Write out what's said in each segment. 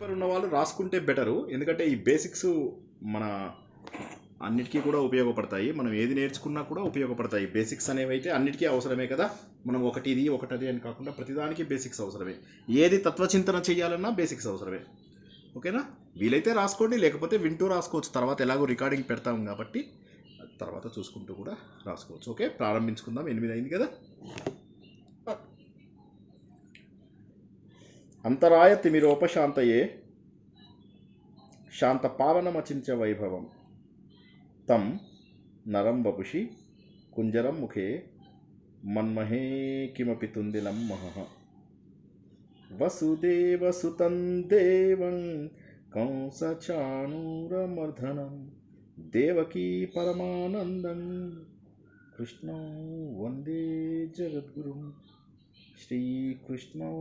Paper ఉన్న వాళ్ళు రాసుకుంటే బెటరు. ఎందుకంటే ఈ బేసిక్స్ మన అన్నిటికీ కూడా ఉపయోగపడతాయి. మనం ఏది నేర్చుకున్నా కూడా ఉపయోగపడతాయి. బేసిక్స్ అనేవి అయితే అన్నిటికీ అవసరమే కదా. మనం ఒకటి ఇది ఒకటి అది అని కాకుండా ప్రతిదానికి బేసిక్స్ అవసరమే. ఏది తత్వచింతన చేయాలన్నా బేసిక్స్ అవసరమే. ఓకేనా? వీలైతే రాసుకోండి, లేకపోతే వింటూ రాసుకోవచ్చు. తర్వాత ఎలాగో రికార్డింగ్ పెడతాం కాబట్టి తర్వాత చూసుకుంటూ కూడా రాసుకోవచ్చు. ఓకే, ప్రారంభించుకుందాం. 8 అయింది కదా. అంతరాయ తిమిరోపశాంతయే శాంత పావనమచించ వైభవం తం నరం వపుషి కుంజరం ముఖే మన్మహే కిమపి తుందిలం మహః వసుదేవసుతం దేవం కంసచాణూరమర్ధనం దేవకీ పరమానందం కృష్ణం వందే జగద్గురుం శ్రీకృష్ణం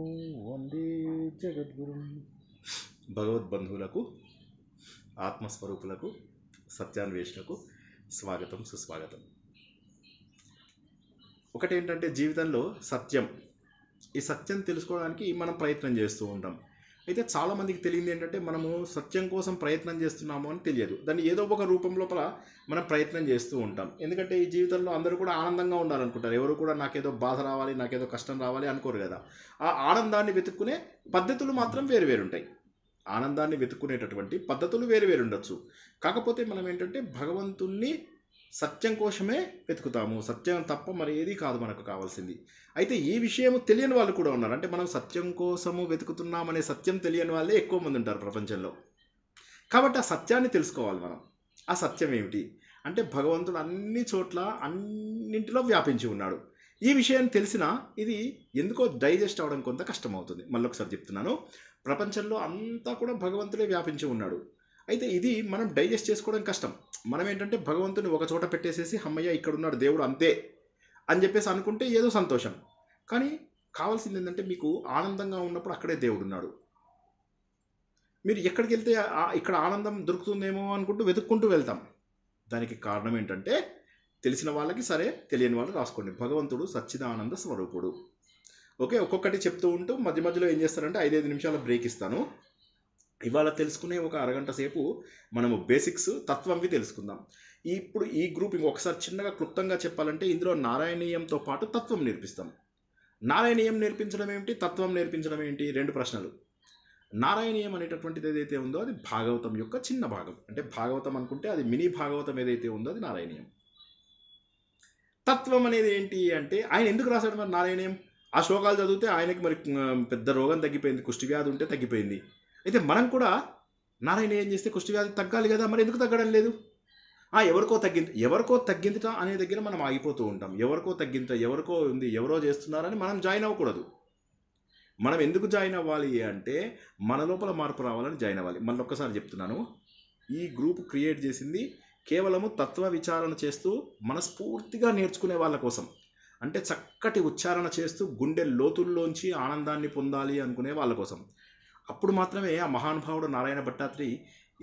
వందే జగద్గురుం. భగవద్బంధువులకు, ఆత్మస్వరూపులకు, సత్యాన్వేషణకు స్వాగతం, సుస్వాగతం. ఒకటేంటంటే జీవితంలో సత్యం, ఈ సత్యం తెలుసుకోవడానికి మనం ప్రయత్నం చేస్తూ ఉంటాం. అయితే చాలామందికి తెలియదు ఏంటంటే మనము సత్యం కోసం ప్రయత్నం చేస్తున్నాము అని తెలియదు. దాన్ని ఏదో ఒక రూపం లోపల మనం ప్రయత్నం చేస్తూ ఉంటాం. ఎందుకంటే ఈ జీవితంలో అందరూ కూడా ఆనందంగా ఉండాలనుకుంటారు. ఎవరు కూడా నాకేదో బాధ రావాలి, నాకేదో కష్టం రావాలి అనుకోరు కదా. ఆ ఆనందాన్ని వెతుక్కునే పద్ధతులు మాత్రం వేరు వేరు ఉంటాయి. ఆనందాన్ని వెతుక్కునేటటువంటి పద్ధతులు వేరు వేరు ఉండొచ్చు. కాకపోతే మనం ఏంటంటే భగవంతుణ్ణి సత్యం కోసమే వెతుకుతాము. సత్యం తప్ప మరి ఏది కాదు మనకు కావాల్సింది. అయితే ఈ విషయం తెలియని వాళ్ళు కూడా ఉన్నారు. అంటే మనం సత్యం కోసము వెతుకుతున్నామనే సత్యం తెలియని వాళ్ళే ఎక్కువ మంది ఉంటారు ప్రపంచంలో. కాబట్టి ఆ సత్యాన్ని తెలుసుకోవాలి మనం. ఆ సత్యం ఏమిటి అంటే భగవంతుడు అన్ని చోట్ల అన్నింటిలో వ్యాపించి ఉన్నాడు. ఈ విషయం తెలిసినా ఇది ఎందుకో డైజెస్ట్ అవ్వడం కొంత కష్టమవుతుంది. మళ్ళీ ఒకసారి చెప్తున్నాను, ప్రపంచంలో అంతా కూడా భగవంతుడే వ్యాపించి ఉన్నాడు. అయితే ఇది మనం డైజెస్ట్ చేసుకోవడం కష్టం. మనం ఏంటంటే భగవంతుని ఒక చోట పెట్టేసేసి అమ్మయ్య ఇక్కడ ఉన్నాడు దేవుడు అంతే అని చెప్పేసి అనుకుంటే ఏదో సంతోషం. కానీ కావాల్సింది ఏంటంటే మీకు ఆనందంగా ఉన్నప్పుడు అక్కడే దేవుడు ఉన్నాడు. మీరు ఎక్కడికి వెళ్తే ఇక్కడ ఆనందం దొరుకుతుందేమో అనుకుంటూ వెతుక్కుంటూ వెళ్తాం. దానికి కారణం ఏంటంటే తెలిసిన వాళ్ళకి సరే, తెలియని వాళ్ళు రాసుకోండి. భగవంతుడు సచ్చిదానంద స్వరూపుడు. ఓకే, ఒక్కొక్కటి చెప్తూ ఉంటూ మధ్య మధ్యలో ఏం చేస్తారంటే 5-5 నిమిషాల బ్రేక్ ఇస్తాను. ఇవాళ తెలుసుకునే ఒక అరగంట సేపు మనము బేసిక్స్ తత్వంవి తెలుసుకుందాం. ఇప్పుడు ఈ గ్రూప్ ఇంకొకసారి చిన్నగా క్లుప్తంగా చెప్పాలంటే ఇందులో నారాయణీయంతో పాటు తత్వం నేర్పిస్తాం. నారాయణీయం నేర్పించడం ఏమిటి, తత్వం నేర్పించడం ఏంటి? 2 ప్రశ్నలు. నారాయణీయం అనేటటువంటిది ఏదైతే ఉందో అది భాగవతం యొక్క చిన్న భాగం. అంటే భాగవతం అనుకుంటే అది మినీ భాగవతం ఏదైతే ఉందో అది నారాయణీయం. తత్వం అనేది ఏంటి అంటే ఆయన ఎందుకు రాశాడు మరి నారాయణీయం? ఆ శ్లోకాలు చదివితే ఆయనకి మరి పెద్ద రోగం తగ్గిపోయింది, కుష్ఠవ్యాధి ఉంటే తగ్గిపోయింది. అయితే మనం కూడా నారాయణీయం చేస్తే కుష్ఠవ్యాధి తగ్గాలి కదా, మరి ఎందుకు తగ్గడం లేదు? ఎవరికో తగ్గిందిట అనే దగ్గర మనం ఆగిపోతూ ఉంటాం. ఎవరికో తగ్గింత, ఎవరికో ఉంది, ఎవరో చేస్తున్నారని మనం జాయిన్ అవ్వకూడదు. మనం ఎందుకు జాయిన్ అవ్వాలి అంటే మన లోపల మార్పు రావాలని జాయిన్ అవ్వాలి. మళ్ళీ ఒక్కసారి చెప్తున్నాను, ఈ గ్రూప్ క్రియేట్ చేసింది కేవలము తత్వ విచారణ చేస్తూ మనస్ఫూర్తిగా నేర్చుకునే వాళ్ళ కోసం. అంటే చక్కటి ఉచ్చారణ చేస్తూ గుండె లోతుల్లోంచి ఆనందాన్ని పొందాలి అనుకునే వాళ్ళ కోసం. అప్పుడు మాత్రమే ఆ మహానుభావుడు నారాయణ భట్టాత్రి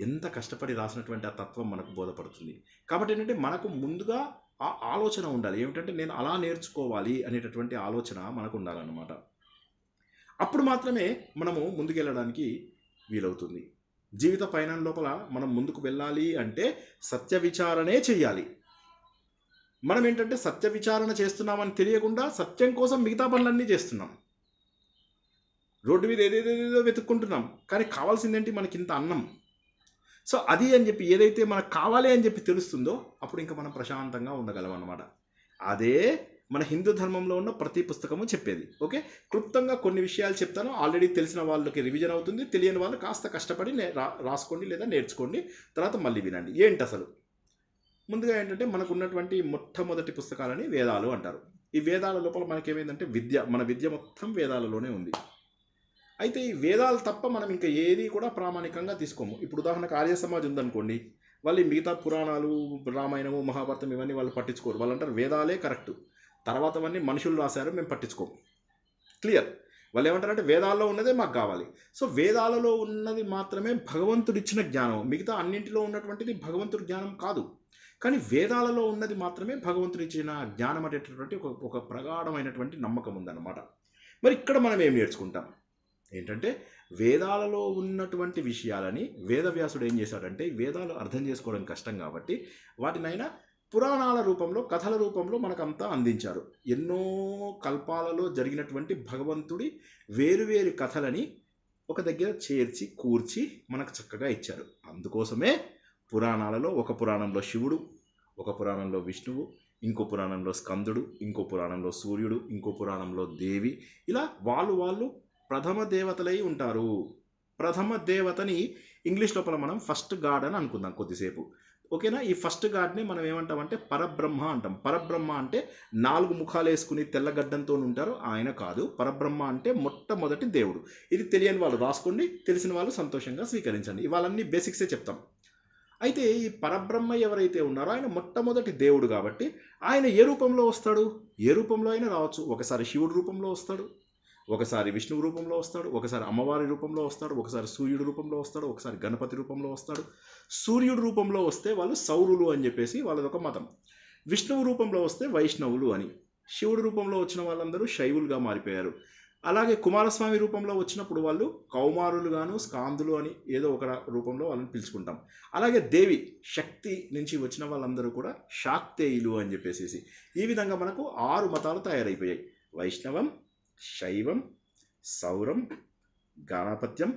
ఎంత కష్టపడి రాసినటువంటి ఆ తత్వం మనకు బోధపడుతుంది. కాబట్టి ఏంటంటే మనకు ముందుగా ఆ ఆలోచన ఉండాలి. ఏమిటంటే నేను అలా నేర్చుకోవాలి అనేటటువంటి ఆలోచన మనకు ఉండాలన్నమాట. అప్పుడు మాత్రమే మనము ముందుకెళ్ళడానికి వీలవుతుంది. జీవిత పయనం లోపల మనం ముందుకు వెళ్ళాలి అంటే సత్య విచారణే చెయ్యాలి. మనం ఏంటంటే సత్య విచారణ చేస్తున్నామని తెలియకుండా సత్యం కోసం మిగతా పనులన్నీ చేస్తున్నాం. రోడ్డు మీద ఏదేదేదో వెతుక్కుంటున్నాం, కానీ కావాల్సిందేంటి? మనకి ఇంత అన్నం. సో అది అని చెప్పి ఏదైతే మనకు కావాలి అని చెప్పి తెలుస్తుందో అప్పుడు ఇంకా మనం ప్రశాంతంగా ఉండగలం అన్నమాట. అదే మన హిందూ ధర్మంలో ఉన్న ప్రతి పుస్తకము చెప్పేది. ఓకే, క్లుప్తంగా కొన్ని విషయాలు చెప్తాను. ఆల్రెడీ తెలిసిన వాళ్ళకి రివిజన్ అవుతుంది, తెలియని వాళ్ళు కాస్త కష్టపడి రాసుకోండి లేదా నేర్చుకోండి, తర్వాత మళ్ళీ వినండి. ఏంటి అసలు? ముందుగా ఏంటంటే మనకు ఉన్నటువంటి మొట్టమొదటి పుస్తకాలని వేదాలు అంటారు. ఈ వేదాల లోపల మనకేమైందంటే మన విద్య మొత్తం వేదాలలోనే ఉంది. అయితే ఈ వేదాలు తప్ప మనం ఇంకా ఏది కూడా ప్రామాణికంగా తీసుకోము. ఇప్పుడు ఉదాహరణకు ఆర్య సమాజ్ ఉందనుకోండి, వాళ్ళు మిగతా పురాణాలు, రామాయణము, మహాభారతం ఇవన్నీ వాళ్ళు పట్టించుకోరు. వాళ్ళు అంటారు వేదాలే కరెక్టు, తర్వాతవన్నీ మనుషులు రాశారు, మేము పట్టించుకోము. క్లియర్? వాళ్ళు ఏమంటారంటే వేదాల్లో ఉన్నదే మాకు కావాలి. సో వేదాలలో ఉన్నది మాత్రమే భగవంతుడిచ్చిన జ్ఞానం, మిగతా అన్నింటిలో ఉన్నటువంటిది భగవంతుడి జ్ఞానం కాదు. కానీ వేదాలలో ఉన్నది మాత్రమే భగవంతుడిచ్చిన జ్ఞానం అనేటటువంటి ఒక ప్రగాఢమైనటువంటి నమ్మకం ఉందన్నమాట. మరి ఇక్కడ మనం ఏం నేర్చుకుంటాం? ఏంటంటే వేదాలలో ఉన్నటువంటి విషయాలని వేదవ్యాసుడు ఏం చేశాడంటే వేదాలు అర్థం చేసుకోవడం కష్టం కాబట్టి వాటినైనా పురాణాల రూపంలో కథల రూపంలో మనకంతా అందించారు. ఎన్నో కల్పాలలో జరిగినటువంటి భగవంతుడి వేరువేరు కథలని ఒక దగ్గర చేర్చి కూర్చి మనకు చక్కగా ఇచ్చారు. అందుకోసమే పురాణాలలో ఒక పురాణంలో శివుడు, ఒక పురాణంలో విష్ణువు, ఇంకో పురాణంలో స్కందుడు, ఇంకో పురాణంలో సూర్యుడు, ఇంకో పురాణంలో దేవి, ఇలా వాళ్ళు ప్రథమ దేవతలై ఉంటారు. ప్రథమ దేవతని ఇంగ్లీష్ లోపల మనం ఫస్ట్ గాడ్ అని అనుకుందాం కొద్దిసేపు. ఓకేనా? ఈ ఫస్ట్ గాడ్ని మనం ఏమంటామంటే పరబ్రహ్మ అంటాం. పరబ్రహ్మ అంటే 4 ముఖాలు వేసుకుని తెల్లగడ్డంతో ఉంటారు, ఆయన కాదు. పరబ్రహ్మ అంటే మొట్టమొదటి దేవుడు. ఇది తెలియని వాళ్ళు రాసుకోండి, తెలిసిన వాళ్ళు సంతోషంగా స్వీకరించండి. ఇవాళన్నీ బేసిక్సే చెప్తాం. అయితే ఈ పరబ్రహ్మ ఎవరైతే ఉన్నారో ఆయన మొట్టమొదటి దేవుడు కాబట్టి ఆయన ఏ రూపంలో వస్తాడు? ఏ రూపంలో అయినా రావచ్చు. ఒకసారి శివుడి రూపంలో వస్తాడు, ఒకసారి విష్ణువు రూపంలో వస్తాడు, ఒకసారి అమ్మవారి రూపంలో వస్తాడు, ఒకసారి సూర్యుడి రూపంలో వస్తాడు, ఒకసారి గణపతి రూపంలో వస్తాడు. సూర్యుడి రూపంలో వస్తే వాళ్ళు సౌరులు అని చెప్పేసి వాళ్ళదొక మతం. విష్ణువు రూపంలో వస్తే వైష్ణవులు అని. శివుడి రూపంలో వచ్చిన వాళ్ళందరూ శైవులుగా మారిపోయారు. అలాగే కుమారస్వామి రూపంలో వచ్చినప్పుడు వాళ్ళు కౌమారులుగాను స్కాందులు అని ఏదో ఒక రూపంలో వాళ్ళని పిలుచుకుంటాం. అలాగే దేవి శక్తి నుంచి వచ్చిన వాళ్ళందరూ కూడా శాక్తేయులు అని చెప్పేసి ఈ విధంగా మనకు 6 మతాలు తయారైపోయాయి. వైష్ణవం, శైవం, సౌరం, గాణాపత్యం,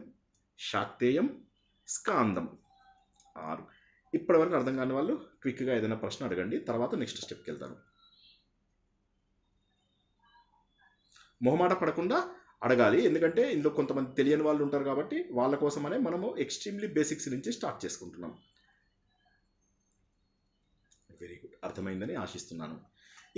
శాక్తేయం, స్కాందం, 6. ఇప్పటివరకు అర్థం కాని వాళ్ళు క్విక్గా ఏదైనా ప్రశ్న అడగండి, తర్వాత నెక్స్ట్ స్టెప్కి వెళ్తాను. మొహమాట పడకుండా అడగాలి, ఎందుకంటే ఇందులో కొంతమంది తెలియని వాళ్ళు ఉంటారు కాబట్టి వాళ్ళ కోసమనే మనము ఎక్స్ట్రీమ్లీ బేసిక్స్ నుంచి స్టార్ట్ చేసుకుంటున్నాం. వెరీ గుడ్, అర్థమైందని ఆశిస్తున్నాను.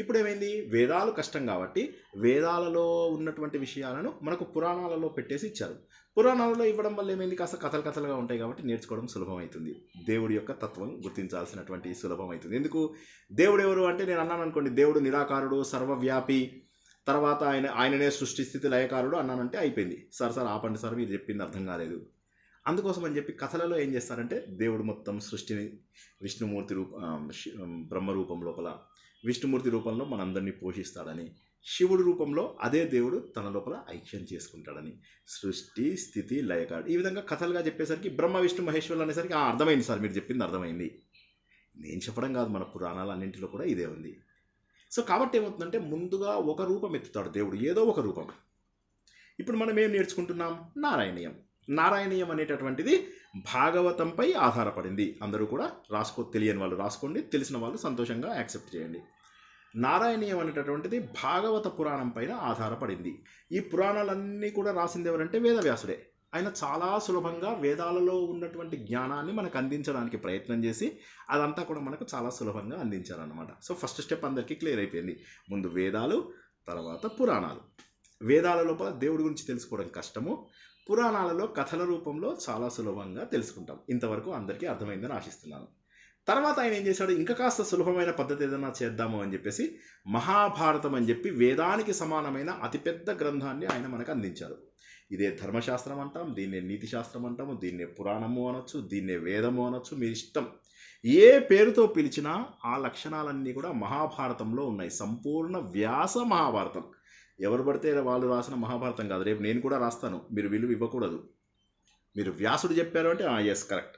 ఇప్పుడు ఏమైంది? వేదాలు కష్టం కాబట్టి వేదాలలో ఉన్నటువంటి విషయాలను మనకు పురాణాలలో పెట్టేసి ఇచ్చారు. పురాణాలలో ఇవ్వడం వల్ల ఏమైంది? కాస్త కథలుగా ఉంటాయి కాబట్టి నేర్చుకోవడం సులభమవుతుంది. దేవుడి యొక్క తత్వం గుర్తించాల్సినటువంటి సులభమవుతుంది. ఎందుకు? దేవుడు ఎవరు అంటే నేను అన్నాను అనుకోండి, దేవుడు నిరాకారుడు, సర్వవ్యాపి, తర్వాత ఆయననే సృష్టి స్థితి లయకారుడు అన్నానంటే అయిపోయింది. సార్ ఆపండి సార్, మీరు చెప్పింది అర్థం కాలేదు. అందుకోసం అని చెప్పి కథలలో ఏం చేస్తారంటే దేవుడు మొత్తం సృష్టిని విష్ణుమూర్తి బ్రహ్మరూపం లోపల విష్ణుమూర్తి రూపంలో మనందరినీ పోషిస్తాడని, శివుడి రూపంలో అదే దేవుడు తన లోపల ఐక్యం చేసుకుంటాడని, సృష్టి స్థితి లయకారుడు, ఈ విధంగా కథలుగా చెప్పేసరికి బ్రహ్మ విష్ణు మహేశ్వరులు అనేసరికి అర్థమైంది సార్, మీరు చెప్పింది అర్థమైంది. నేను చెప్పడం కాదు, మన పురాణాలన్నింటిలో కూడా ఇదే ఉంది. సో కాబట్టి ఏమవుతుందంటే ముందుగా ఒక రూపం ఎత్తుతాడు దేవుడు, ఏదో ఒక రూపం. ఇప్పుడు మనం ఏం నేర్చుకుంటున్నాం? నారాయణీయం. నారాయణీయం అనేటటువంటిది భాగవతంపై ఆధారపడింది. అందరూ కూడా తెలియని వాళ్ళు రాసుకోండి, తెలిసిన వాళ్ళు సంతోషంగా యాక్సెప్ట్ చేయండి. నారాయణీయం అనేటటువంటిది భాగవత పురాణం పైన ఆధారపడింది. ఈ పురాణాలన్నీ కూడా రాసింది ఎవరంటే వేదవ్యాసుడే. ఆయన చాలా సులభంగా వేదాలలో ఉన్నటువంటి జ్ఞానాన్ని మనకు అందించడానికి ప్రయత్నం చేసి అదంతా కూడా మనకు చాలా సులభంగా అందించారనమాట. సో ఫస్ట్ స్టెప్ అందరికీ క్లియర్ అయిపోయింది. ముందు వేదాలు, తర్వాత పురాణాలు. వేదాల లోపల దేవుడి గురించి తెలుసుకోవడం కష్టము, పురాణాలలో కథల రూపంలో చాలా సులభంగా తెలుసుకుంటాం. ఇంతవరకు అందరికీ అర్థమైందని ఆశిస్తున్నాను. తర్వాత ఆయన ఏం చేశాడు? ఇంకా కాస్త సులభమైన పద్ధతి ఏదైనా చేద్దాము అని చెప్పేసి మహాభారతం అని చెప్పి వేదానికి సమానమైన అతిపెద్ద గ్రంథాన్ని ఆయన మనకు అందించారు. ఇదే ధర్మశాస్త్రం అంటాం, దీన్నే నీతి శాస్త్రం అంటాము, దీన్నే పురాణము అనొచ్చు, దీన్నే వేదము అనొచ్చు, మీ ఇష్టం. ఏ పేరుతో పిలిచినా ఆ లక్షణాలన్నీ కూడా మహాభారతంలో ఉన్నాయి. సంపూర్ణ వ్యాస మహాభారతం. ఎవరు పడితే వాళ్ళు రాసిన మహాభారతం కాదు. రేపు నేను కూడా రాస్తాను, మీరు విలువ ఇవ్వకూడదు. మీరు వ్యాసుడు చెప్పారు అంటే ఎస్ కరెక్ట్,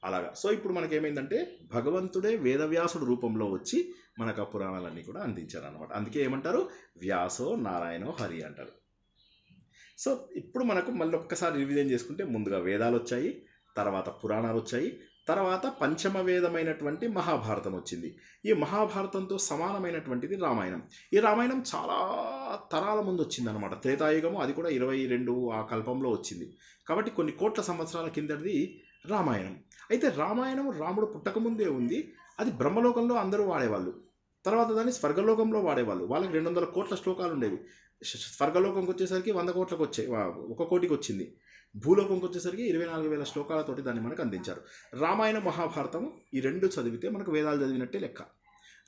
అలాగా. సో ఇప్పుడు మనకేమైందంటే భగవంతుడే వేదవ్యాసుడు రూపంలో వచ్చి మనకు ఆ పురాణాలన్నీ కూడా అందించారు అనమాట. అందుకే ఏమంటారు? వ్యాసో నారాయణో హరి అంటారు. సో ఇప్పుడు మనకు మళ్ళీ ఒక్కసారి రివిజన్ చేసుకుంటే ముందుగా వేదాలు వచ్చాయి, తర్వాత పురాణాలు వచ్చాయి, తర్వాత పంచమ వేదమైనటువంటి మహాభారతం వచ్చింది. ఈ మహాభారతంతో సమానమైనటువంటిది రామాయణం. ఈ రామాయణం చాలా తరాల ముందు వచ్చిందనమాట. త్రేతాయుగము, అది కూడా 22 ఆ కల్పంలో వచ్చింది. కాబట్టి కొన్ని కోట్ల సంవత్సరాల కిందది రామాయణం. అయితే రామాయణం రాముడు పుట్టకముందే ఉంది. అది బ్రహ్మలోకంలో అందరూ వాడేవాళ్ళు, తర్వాత దాన్ని స్వర్గలోకంలో వాడేవాళ్ళు. వాళ్ళకి 200 కోట్ల శ్లోకాలు ఉండేవి. స్వర్గలోకంకి వచ్చేసరికి 100 కోట్లకు వచ్చాయి, 1 కోటికి వచ్చింది. భూలోకంకి వచ్చేసరికి 24,000 శ్లోకాలతోటి దాన్ని మనకు అందించారు. రామాయణ మహాభారతము ఈ 2 చదివితే మనకు వేదాలు చదివినట్టే లెక్క.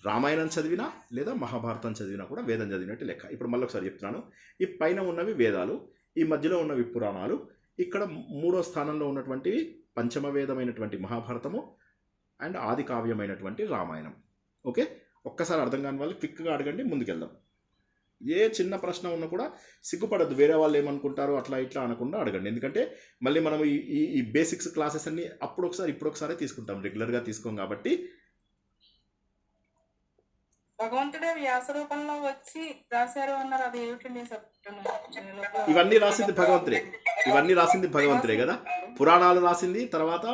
రామాయణం చదివినా లేదా మహాభారతం చదివినా కూడా వేదం చదివినట్టే లెక్క. ఇప్పుడు మళ్ళీ ఒకసారి చెప్తున్నాను. ఈ పైన ఉన్నవి వేదాలు, ఈ మధ్యలో ఉన్నవి పురాణాలు, ఇక్కడ 3వ స్థానంలో ఉన్నటువంటివి పంచమ వేదమైనటువంటి మహాభారతము అండ్ ఆది కావ్యమైనటువంటి రామాయణం. ఓకే, ఒక్కసారి అర్థం కాని వాళ్ళు క్విక్గా అడగండి, ముందుకెళ్దాం. ఏ చిన్న ప్రశ్న ఉన్నా కూడా సిగ్గుపడద్దు, వేరే వాళ్ళు ఏమనుకుంటారో అట్లా ఇట్లా అనకుండా అడగండి. ఎందుకంటే మళ్ళీ మనం ఈ బేసిక్స్ క్లాసెస్ అన్ని అప్పుడు ఒకసారి ఇప్పుడు ఒకసారి తీసుకుంటాం, రెగ్యులర్గా తీసుకోం కాబట్టి. భగవంతుడే వ్యాస రూపంలో వచ్చి రాశారు అన్నారు, అది ఏమిటండి? ఇవన్నీ రాసింది భగవంతుడే, ఇవన్నీ రాసింది భగవంతుడే కదా. పురాణాలు రాసింది, తర్వాత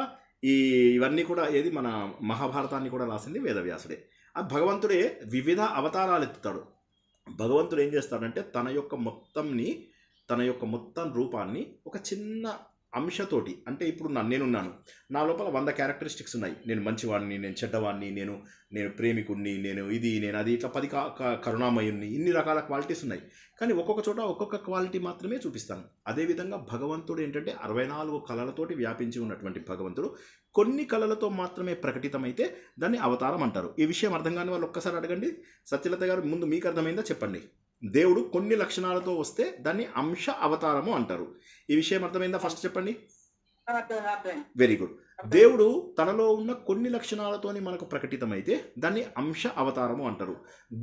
ఇవన్నీ కూడా ఏది మన మహాభారతాన్ని కూడా రాసింది వేదవ్యాసుడే. ఆ భగవంతుడే వివిధ అవతారాలు ఎత్తుతాడు. భగవంతుడు ఏం చేస్తాడంటే తన యొక్క మొత్తం రూపాన్ని ఒక చిన్న అంశతోటి, అంటే ఇప్పుడు నేనున్నాను, నా లోపల 100 క్యారెక్టరిస్టిక్స్ ఉన్నాయి. నేను మంచివాడిని, నేను చెడ్డవాడిని, నేను ప్రేమికుడిని, నేను అది, ఇట్లా 10 కరుణామయుణ్ణి, ఇన్ని రకాల క్వాలిటీస్ ఉన్నాయి. కానీ ఒక్కొక్క చోట ఒక్కొక్క క్వాలిటీ మాత్రమే చూపిస్తాను. అదేవిధంగా భగవంతుడు ఏంటంటే 64 కళలతోటి వ్యాపించి ఉన్నటువంటి భగవంతుడు కొన్ని కళలతో మాత్రమే ప్రకటితమైతే దాన్ని అవతారం అంటారు. ఈ విషయం అర్థం కాని వాళ్ళు ఒక్కసారి అడగండి. సత్యలత గారు, ముందు మీకు అర్థమైందా చెప్పండి. దేవుడు కొన్ని లక్షణాలతో వస్తే దాన్ని అంశ అవతారము అంటారు. ఈ విషయం అర్థమైందా? ఫస్ట్ చెప్పండి. Very good. దేవుడు తనలో ఉన్న కొన్ని లక్షణాలతోని మనకు ప్రకటితమైతే దాన్ని అంశ అవతారము అంటారు.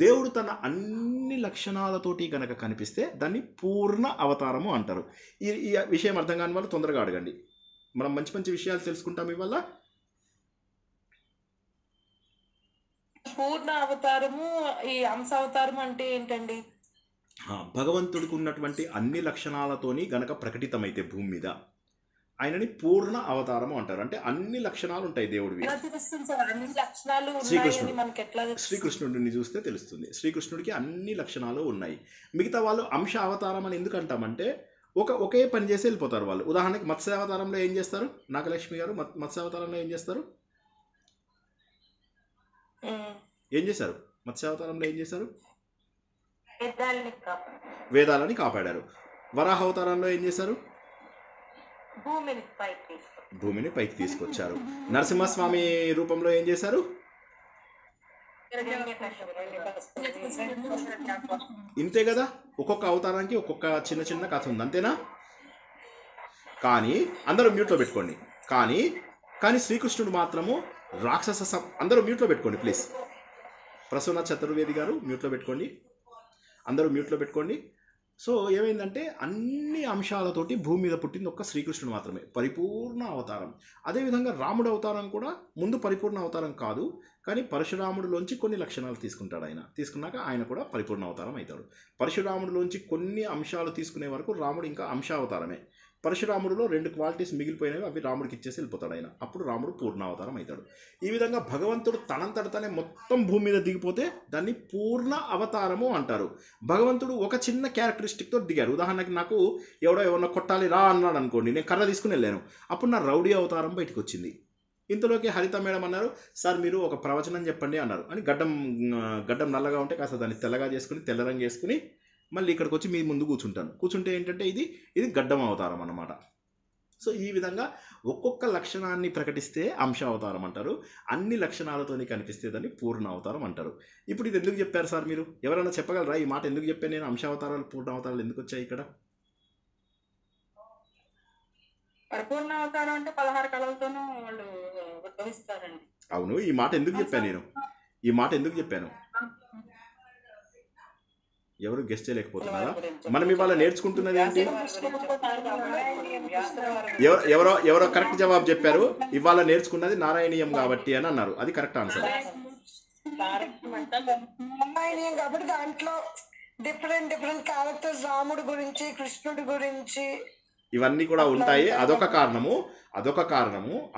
దేవుడు తన అన్ని లక్షణాలతోటి గనక కనిపిస్తే దాన్ని పూర్ణ అవతారము అంటారు. ఈ విషయం అర్థం కాని వాళ్ళు తొందరగా అడగండి. మనం మంచి మంచి విషయాలు తెలుసుకుంటాం ఇవాళ. పూర్ణ అవతారము, ఈ అంశ అవతారము అంటే ఏంటండి? భగవంతుడికి ఉన్నటువంటి అన్ని లక్షణాలతోని గనక ప్రకటితమైతే భూమి మీద ఆయనని పూర్ణ అవతారము అంటారు. అంటే అన్ని లక్షణాలు ఉంటాయి దేవుడివి. శ్రీకృష్ణుడిని చూస్తే తెలుస్తుంది. శ్రీకృష్ణుడికి అన్ని లక్షణాలు ఉన్నాయి. మిగతా వాళ్ళు అంశ అవతారం అని ఎందుకు అంటామంటే ఒకే పని చేసి వెళ్ళిపోతారు వాళ్ళు. ఉదాహరణకి మత్స్యావతారంలో ఏం చేస్తారు? నాగలక్ష్మి గారు మత్స్యావతారంలో ఏం చేస్తారు? ఏం చేశారు? మత్స్యావతారంలో ఏం చేశారు? వేదాలని కాపాడారు. వరాహ అవతారంలో ఏం చేశారు? భూమిని పైకి తీసుకొచ్చారు. నరసింహస్వామి రూపంలో ఏం చేశారు? ఇంతే కదా. ఒక్కొక్క అవతారానికి ఒక్కొక్క చిన్న చిన్న కథ ఉంది, అంతేనా? కానీ అందరూ మ్యూట్లో పెట్టుకోండి. కానీ శ్రీకృష్ణుడు మాత్రము రాక్షస అందరూ మ్యూట్లో పెట్టుకోండి ప్లీజ్. ప్రసన్న చతుర్వేది గారు మ్యూట్లో పెట్టుకోండి, అందరూ మ్యూట్లో పెట్టుకోండి. సో ఏమైందంటే అన్ని అంశాలతోటి భూమి మీద పుట్టింది ఒక్క శ్రీకృష్ణుడు మాత్రమే, పరిపూర్ణ అవతారం. అదేవిధంగా రాముడు అవతారం కూడా ముందు పరిపూర్ణ అవతారం కాదు, కానీ పరశురాముడిలోంచి కొన్ని లక్షణాలు తీసుకుంటాడు. తీసుకున్నాక ఆయన కూడా పరిపూర్ణ అవతారం అవుతాడు. పరశురాముడిలోంచి కొన్ని అంశాలు తీసుకునే వరకు రాముడు ఇంకా అంశావతారమే. పరశురాముడిలో 2 క్వాలిటీస్ మిగిలిపోయినవి, అవి రాముడికి ఇచ్చేసి వెళ్ళిపోతాడు ఆయన. అప్పుడు రాముడు పూర్ణావతారం అవుతాడు. ఈ విధంగా భగవంతుడు తనంతటనే మొత్తం భూమి మీద దిగిపోతే దాన్ని పూర్ణ అవతారము అంటారు. భగవంతుడు ఒక చిన్న క్యారెక్టరిస్టిక్తో దిగారు. ఉదాహరణకి నాకు ఎవరన్నా కొట్టాలి రా అన్నాడు అనుకోండి, నేను కర్ర తీసుకుని వెళ్ళాను. అప్పుడు నా రౌడీ అవతారం బయటకు వచ్చింది. ఇంతలోకి హరిత మేడం అన్నారు, సార్ మీరు ఒక ప్రవచనం చెప్పండి అన్నారు. అని గడ్డం నల్లగా ఉంటే కాస్త దాన్ని తెల్లగా చేసుకుని, తెల్ల రంగు వేసుకుని మళ్ళీ ఇక్కడికి వచ్చి మీ ముందు కూర్చుంటే ఏంటంటే ఇది గడ్డం అవతారం అన్నమాట. సో ఈ విధంగా ఒక్కొక్క లక్షణాన్ని ప్రకటిస్తే అంశ అవతారం అంటారు. అన్ని లక్షణాలతోని కనిపిస్తే దాన్ని పూర్ణ అవతారం అంటారు. ఇప్పుడు ఇది ఎందుకు చెప్పారు సార్ మీరు? ఎవరైనా చెప్పగలరా ఈ మాట ఎందుకు చెప్పాను నేను? అంశ అవతారాలు పూర్ణ అవతారాలు ఎందుకు వచ్చాయి ఇక్కడ? పరిపూర్ణ అవతారం అంటే 16 కళలతోనూ వాళ్ళు ఉద్భవిస్తారండి. అవును, ఈ మాట ఎందుకు చెప్పాను? ఎవరు గెస్ట్ చేయలేకపోతున్నారా? మనం ఇవాళ నేర్చుకుంటున్నది ఏంటి? ఎవరో కరెక్ట్ జవాబు చెప్పారు. ఇవాళ నేర్చుకున్నది నారాయణీయం కాబట్టి అని అన్నారు. అది కరెక్ట్ ఆన్సర్. నారాయణీయం కాబట్టి దాంట్లో డిఫరెంట్ క్యారెక్టర్స్, రాముడి గురించి, కృష్ణుడి గురించి ఇవన్నీ కూడా ఉంటాయి. అదొక కారణము.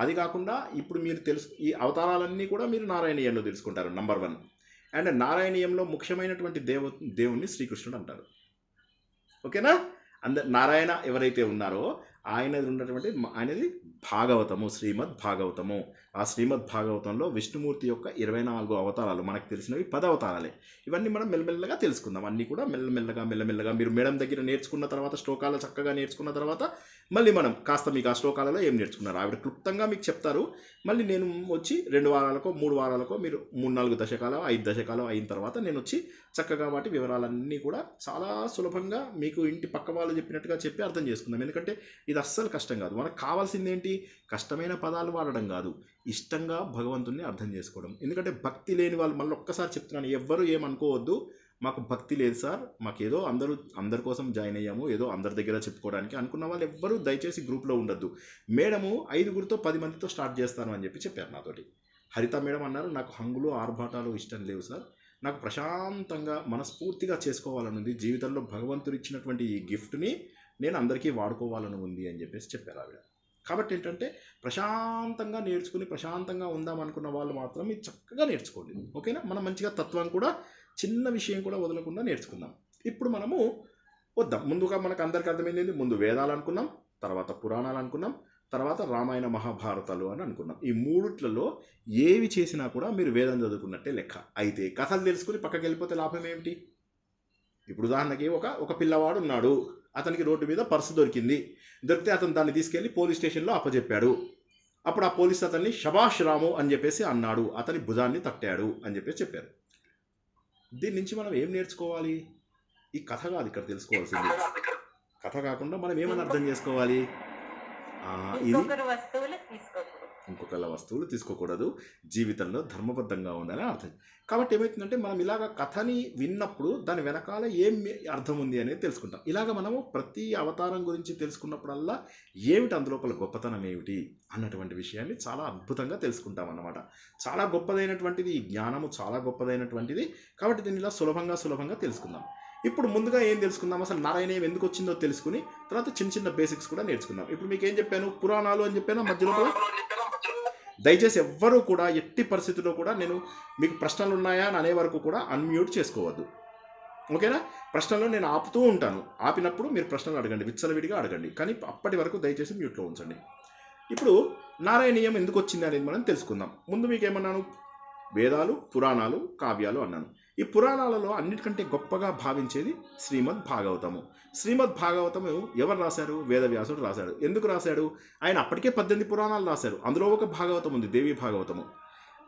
అది కాకుండా ఇప్పుడు మీరు ఈ అవతారాలన్నీ కూడా మీరు నారాయణీయంలో తెలుసుకుంటారు. నంబర్ 1. అండ్ నారాయణీయంలో ముఖ్యమైనటువంటి దేవుణ్ణి శ్రీకృష్ణుడు అంటారు. ఓకేనా? నారాయణ ఎవరైతే ఉన్నారో ఆయనది భాగవతము, శ్రీమద్ భాగవతము. ఆ శ్రీమద్ భాగవతంలో విష్ణుమూర్తి యొక్క 24 అవతారాలు, మనకు తెలిసినవి 10 అవతారాలే. ఇవన్నీ మనం మెల్లమెల్లగా తెలుసుకుందాం. అన్నీ కూడా మెల్లమెల్లగా మీరు మేడం దగ్గర నేర్చుకున్న తర్వాత, శ్లోకాలు చక్కగా నేర్చుకున్న తర్వాత మళ్ళీ మనం కాస్త మీకు ఆ శ్లోకాలలో ఏం నేర్చుకున్నారు ఆవిడ క్లుప్తంగా మీకు చెప్తారు. మళ్ళీ నేను వచ్చి 2 వారాలకో 3 వారాలకో మీరు 3-4 దశకాలు 5 దశకాలు అయిన తర్వాత నేను వచ్చి చక్కగా వాటి వివరాలన్నీ కూడా చాలా సులభంగా మీకు ఇంటి పక్క వాళ్ళు చెప్పినట్టుగా చెప్పి అర్థం చేసుకుందాం. ఎందుకంటే ఇది అస్సలు కష్టం కాదు. మనకు కావాల్సింది ఏంటి? కష్టమైన పదాలు వాడడం కాదు, ఇష్టంగా భగవంతుణ్ణి అర్థం చేసుకోవడం. ఎందుకంటే భక్తి లేని వాళ్ళు, మళ్ళీ ఒక్కసారి చెప్తున్నాను, ఎవ్వరూ ఏమనుకోవద్దు, మాకు భక్తి లేదు సార్, మాకేదో అందరి కోసం జాయిన్ అయ్యాము, ఏదో అందరి దగ్గర చెప్పుకోవడానికి అనుకున్న వాళ్ళు ఎవ్వరూ దయచేసి గ్రూప్లో ఉండొద్దు. మేడము 5గురితో 10 మందితో స్టార్ట్ చేస్తాను అని చెప్పారు నాతోటి. హరిత మేడం అన్నారు, నాకు హంగులు ఆర్భాటాలు ఇష్టం లేవు సార్, నాకు ప్రశాంతంగా మనస్ఫూర్తిగా చేసుకోవాలని ఉంది, జీవితంలో భగవంతుడు ఇచ్చినటువంటి ఈ గిఫ్ట్ని నేను అందరికీ వాడుకోవాలని ఉంది అని చెప్పారు ఆవిడ. కాబట్టి ఏంటంటే ప్రశాంతంగా నేర్చుకుని ప్రశాంతంగా ఉందామనుకున్న వాళ్ళు మాత్రం ఇది చక్కగా నేర్చుకోండి. ఓకేనా? మనం మంచిగా తత్వం కూడా చిన్న విషయం కూడా వదలకుండా నేర్చుకుందాం. ఇప్పుడు మనము వద్దాం. ముందుగా మనకు అందరికీ అర్థమైంది, ముందు వేదాలు అనుకున్నాం, తర్వాత పురాణాలు అనుకున్నాం, తర్వాత రామాయణ మహాభారతాలు అని అనుకున్నాం. ఈ మూడిట్లలో ఏవి చేసినా కూడా మీరు వేదం చదువుకున్నట్టే లెక్క. అయితే కథలు తెలుసుకుని పక్కకి వెళ్ళిపోతే లాభం ఏమిటి? ఇప్పుడు ఉదాహరణకి ఒక పిల్లవాడు ఉన్నాడు, అతనికి రోడ్డు మీద పర్సు దొరికితే అతను దాన్ని తీసుకెళ్లి పోలీస్ స్టేషన్లో అప్పచెప్పాడు. అప్పుడు ఆ పోలీస్ అతన్ని శభాష్ రాము అని చెప్పేసి అన్నాడు, అతని భుజాన్ని తట్టాడు అని చెప్పారు. దీని నుంచి మనం ఏం నేర్చుకోవాలి? ఈ కథ కాదు ఇక్కడ తెలుసుకోవాల్సింది. కథ కాకుండా మనం ఏమని అర్థం చేసుకోవాలి? ఇది ఇంకొకళ్ళ వస్తువులు తీసుకోకూడదు, జీవితంలో ధర్మబద్ధంగా ఉండాలని అర్థం. కాబట్టి ఏమవుతుందంటే మనం ఇలాగ కథని విన్నప్పుడు దాని వెనకాల ఏం అర్థం ఉంది అనేది తెలుసుకుంటాం. ఇలాగ మనము ప్రతి అవతారం గురించి తెలుసుకున్నప్పుడల్లా ఏమిటి అందులోపల గొప్పతనం ఏమిటి అన్నటువంటి విషయాన్ని చాలా అద్భుతంగా తెలుసుకుంటాం అన్నమాట. చాలా గొప్పదైనటువంటిది ఈ జ్ఞానము, చాలా గొప్పదైనటువంటిది. కాబట్టి దీన్ని ఇలా సులభంగా తెలుసుకుందాం. ఇప్పుడు ముందుగా ఏం తెలుసుకుందాం, అసలు నారాయణీయం ఎందుకు వచ్చిందో తెలుసుకుని తర్వాత చిన్న బేసిక్స్ కూడా నేర్చుకుందాం. ఇప్పుడు మీకు ఏం చెప్పాను? పురాణాలు అని చెప్పాను మధ్యలో. దయచేసి ఎవ్వరూ కూడా ఎట్టి పరిస్థితుల్లో కూడా నేను మీకు ప్రశ్నలు ఉన్నాయా అని అనే వరకు కూడా అన్మ్యూట్ చేసుకోవద్దు. ఓకేనా? ప్రశ్నలు నేను ఆపుతూ ఉంటాను, ఆపినప్పుడు మీరు ప్రశ్నలు అడగండి, విచ్చలవిడిగా అడగండి, కానీ అప్పటి వరకు దయచేసి మ్యూట్లో ఉంచండి. ఇప్పుడు నారాయణీయం ఎందుకు వచ్చింది అనేది మనం తెలుసుకుందాం. ముందు మీకు ఏమన్నాను? వేదాలు, పురాణాలు, కావ్యాలు అన్నాను. ఈ పురాణాలలో అన్నిటికంటే గొప్పగా భావించేది శ్రీమద్ భాగవతము. శ్రీమద్ భాగవతము ఎవరు రాశారు? వేదవ్యాసుడు రాశాడు. ఎందుకు రాశాడు? ఆయన అప్పటికే 18 పురాణాలు రాశారు, అందులో ఒక భాగవతం ఉంది, దేవి భాగవతము.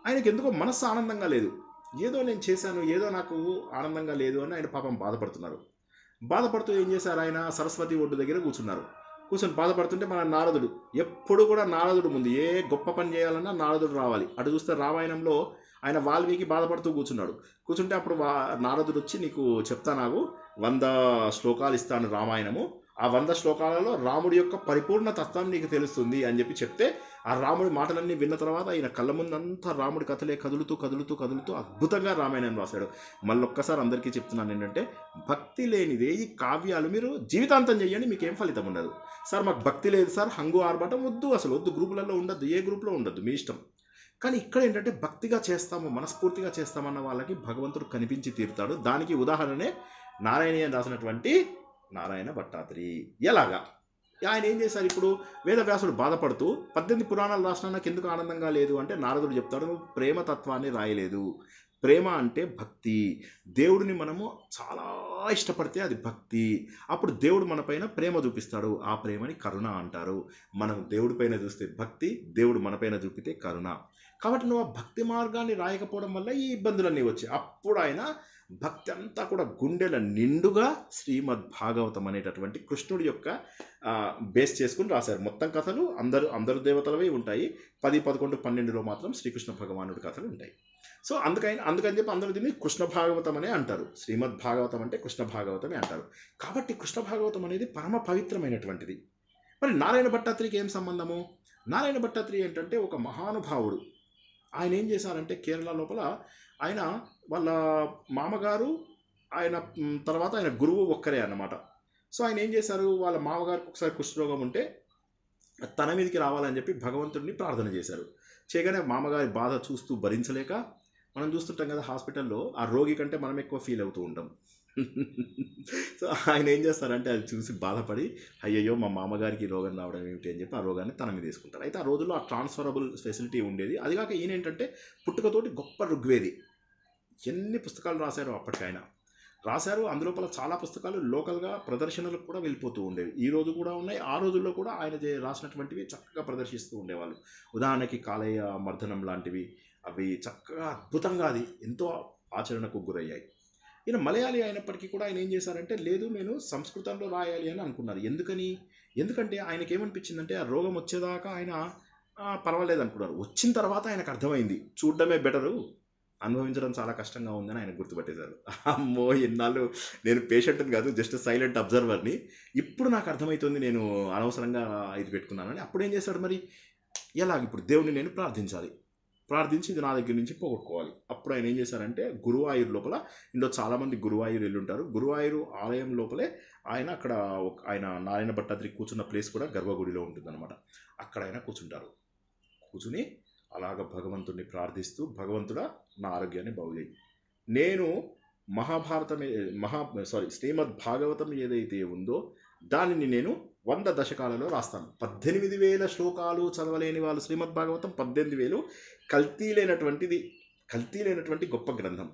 ఆయనకి ఎందుకో మనస్సు ఆనందంగా లేదు, ఏదో నేను చేశాను, ఏదో నాకు ఆనందంగా లేదు అని ఆయన పాపం బాధపడుతున్నారు. బాధపడుతూ ఏం చేశారు? ఆయన సరస్వతి ఒడ్డు దగ్గర కూర్చొని బాధపడుతుంటే మన నారదుడు, ఎప్పుడు కూడా నారదుడు ముందు ఏ గొప్ప పని చేయాలన్నా నారదుడు రావాలి. అటు చూస్తే రామాయణంలో ఆయన వాల్మీకి బాధపడుతూ కూర్చుంటే అప్పుడు నారదుడు వచ్చి, నీకు చెప్తా, నాకు 100 శ్లోకాలు ఇస్తాను రామాయణము, ఆ 100 శ్లోకాలలో రాముడి యొక్క పరిపూర్ణ తత్వం నీకు తెలుస్తుంది అని చెప్తే ఆ రాముడి మాటలన్నీ విన్న తర్వాత ఆయన కళ్ళ ముందంతా రాముడి కథలే కదులుతూ అద్భుతంగా రామాయణం రాశాడు. మళ్ళొక్కసారి అందరికీ చెప్తున్నాను ఏంటంటే, భక్తి లేనిదే ఈ కావ్యాలు మీరు జీవితాంతం చేయండి, మీకు ఏం ఫలితం ఉండదు. సార్ మాకు భక్తి లేదు సార్, హంగు ఆర్భటం వద్దు, అసలు వద్దు, గ్రూపులలో ఉండద్దు, ఏ గ్రూప్లో ఉండద్దు, మీ ఇష్టం. కానీ ఇక్కడ ఏంటంటే భక్తిగా చేస్తాము, మనస్ఫూర్తిగా చేస్తామన్న వాళ్ళకి భగవంతుడు కనిపించి తీరుతాడు. దానికి ఉదాహరణే నారాయణీయం రాసినటువంటి నారాయణ భట్టాత్రి. ఎలాగా? ఆయన ఏం చేశారు? ఇప్పుడు వేదవ్యాసుడు బాధపడుతూ 18 పురాణాలు రాసినా నాకు ఎందుకు ఆనందంగా లేదు అంటే నారదుడు చెప్తాడు, నువ్వు ప్రేమతత్వాన్ని రాయలేదు. ప్రేమ అంటే భక్తి. దేవుడిని మనము చాలా ఇష్టపడితే అది భక్తి. అప్పుడు దేవుడు మన పైన ప్రేమ చూపిస్తాడు, ఆ ప్రేమని కరుణ అంటారు. మనం దేవుడి పైన చూస్తే భక్తి, దేవుడు మన పైన చూపితే కరుణ. కాబట్టి నువ్వు ఆ భక్తి మార్గాన్ని రాయకపోవడం వల్ల ఈ ఇబ్బందులన్నీ వచ్చాయి. అప్పుడు ఆయన భక్తి అంతా కూడా గుండెల నిండుగా శ్రీమద్ భాగవతం అనేటటువంటి కృష్ణుడి యొక్క బేస్ చేసుకుని రాశారు. మొత్తం కథలు అందరు దేవతలవే ఉంటాయి, 10, 11, 12లో మాత్రం శ్రీకృష్ణ భగవానుడి కథలు ఉంటాయి. సో అందుకని చెప్పి అందరూ దీన్ని కృష్ణ భాగవతం అనే అంటారు. శ్రీమద్ భాగవతం అంటే కృష్ణ భాగవతమే అంటారు. కాబట్టి కృష్ణ భాగవతం అనేది పరమ పవిత్రమైనటువంటిది. మరి నారాయణ భట్టాత్రికి ఏం సంబంధము? నారాయణ భట్టాత్రి ఏంటంటే ఒక మహానుభావుడు. ఆయన ఏం చేశారంటే కేరళ లోపల ఆయన వాళ్ళ మామగారు, ఆయన తర్వాత ఆయన గురువు ఒక్కరే అన్నమాట. సో ఆయన ఏం చేశారు, వాళ్ళ మామగారికి ఒకసారి కుష్ఠరోగం ఉంటే తన మీదకి రావాలని చెప్పి భగవంతుడిని ప్రార్థన చేశారు. చేయగానే మామగారి బాధ చూస్తూ భరించలేక, మనం చూస్తుంటాం కదా హాస్పిటల్లో, ఆ రోగి కంటే మనం ఎక్కువ ఫీల్ అవుతూ ఉంటాం. సో ఆయన ఏం చేస్తారంటే అది చూసి బాధపడి, అయ్యయ్యో మా మామగారికి రోగం రావడం ఏమిటి అని చెప్పి ఆ రోగాన్ని తన మీద తీసుకుంటారు. అయితే ఆ రోజుల్లో ఆ ట్రాన్స్ఫరబుల్ ఫెసిలిటీ ఉండేది. అది కాక ఈయన ఏంటంటే పుట్టుకతోటి గొప్ప ఋగ్వేది. ఎన్ని పుస్తకాలు రాశారో అప్పటికైనా రాశారు. అందులోపల చాలా పుస్తకాలు లోకల్గా ప్రదర్శనలకు కూడా వెళ్ళిపోతూ ఉండేవి. ఈ రోజు కూడా ఉన్నాయి. ఆ రోజుల్లో కూడా ఆయన రాసినటువంటివి చక్కగా ప్రదర్శిస్తూ ఉండేవాళ్ళు. ఉదాహరణకి కాలేయ మర్దనం లాంటివి, అవి చక్కగా అద్భుతంగా అది ఎంతో ఆచరణకు గురయ్యాయి. ఈయన మలయాళీ అయినప్పటికీ కూడా ఆయన ఏం చేశారంటే, లేదు నేను సంస్కృతంలో రాయాలి అని అనుకున్నారు. ఎందుకంటే ఆయనకి ఏమనిపించిందంటే, ఆ రోగం వచ్చేదాకా ఆయన పర్వాలేదు అనుకున్నారు. వచ్చిన తర్వాత ఆయనకు అర్థమైంది చూడడమే బెటరు, అనుభవించడం చాలా కష్టంగా ఉందని ఆయన గుర్తుపట్టేశారు. అమ్మో! ఇన్నాళ్ళు నేను పేషెంట్‌ని కాదు, జస్ట్ సైలెంట్ అబ్జర్వర్‌ని. ఇప్పుడు నాకు అర్థమైతుంది నేను అనవసరంగా ఇది పెట్టుకున్నానని. అప్పుడేం చేశాడు మరి? ఇప్పుడు దేవుడిని నేను ప్రార్థించాలి. ప్రార్థించి ఇది నా దగ్గర నుంచి పోగొట్టుకోవాలి. అప్పుడు ఆయన ఏం చేశారంటే గురువాయూరు లోపల, ఇందులో చాలామంది గురువాయూరు వెళ్ళుంటారు. గురువాయూరు ఆలయం లోపలే ఆయన అక్కడ ఆయన నారాయణ భట్టాద్రి కూర్చున్న ప్లేస్ కూడా గర్భగుడిలో ఉంటుందన్నమాట. అక్కడ ఆయన కూర్చుంటారు. కూర్చుని అలాగ భగవంతుడిని ప్రార్థిస్తూ, భగవంతుడా నా ఆరోగ్యాన్ని బాగు చేయి. నేను శ్రీమద్ భాగవతం ఏదైతే ఉందో దానిని నేను 100 దశకాలలో రాస్తాను. 18,000 శ్లోకాలు చదవలేని వాళ్ళు శ్రీమద్ భాగవతం 18,000 కల్తీ లేనటువంటి గొప్ప గ్రంథం.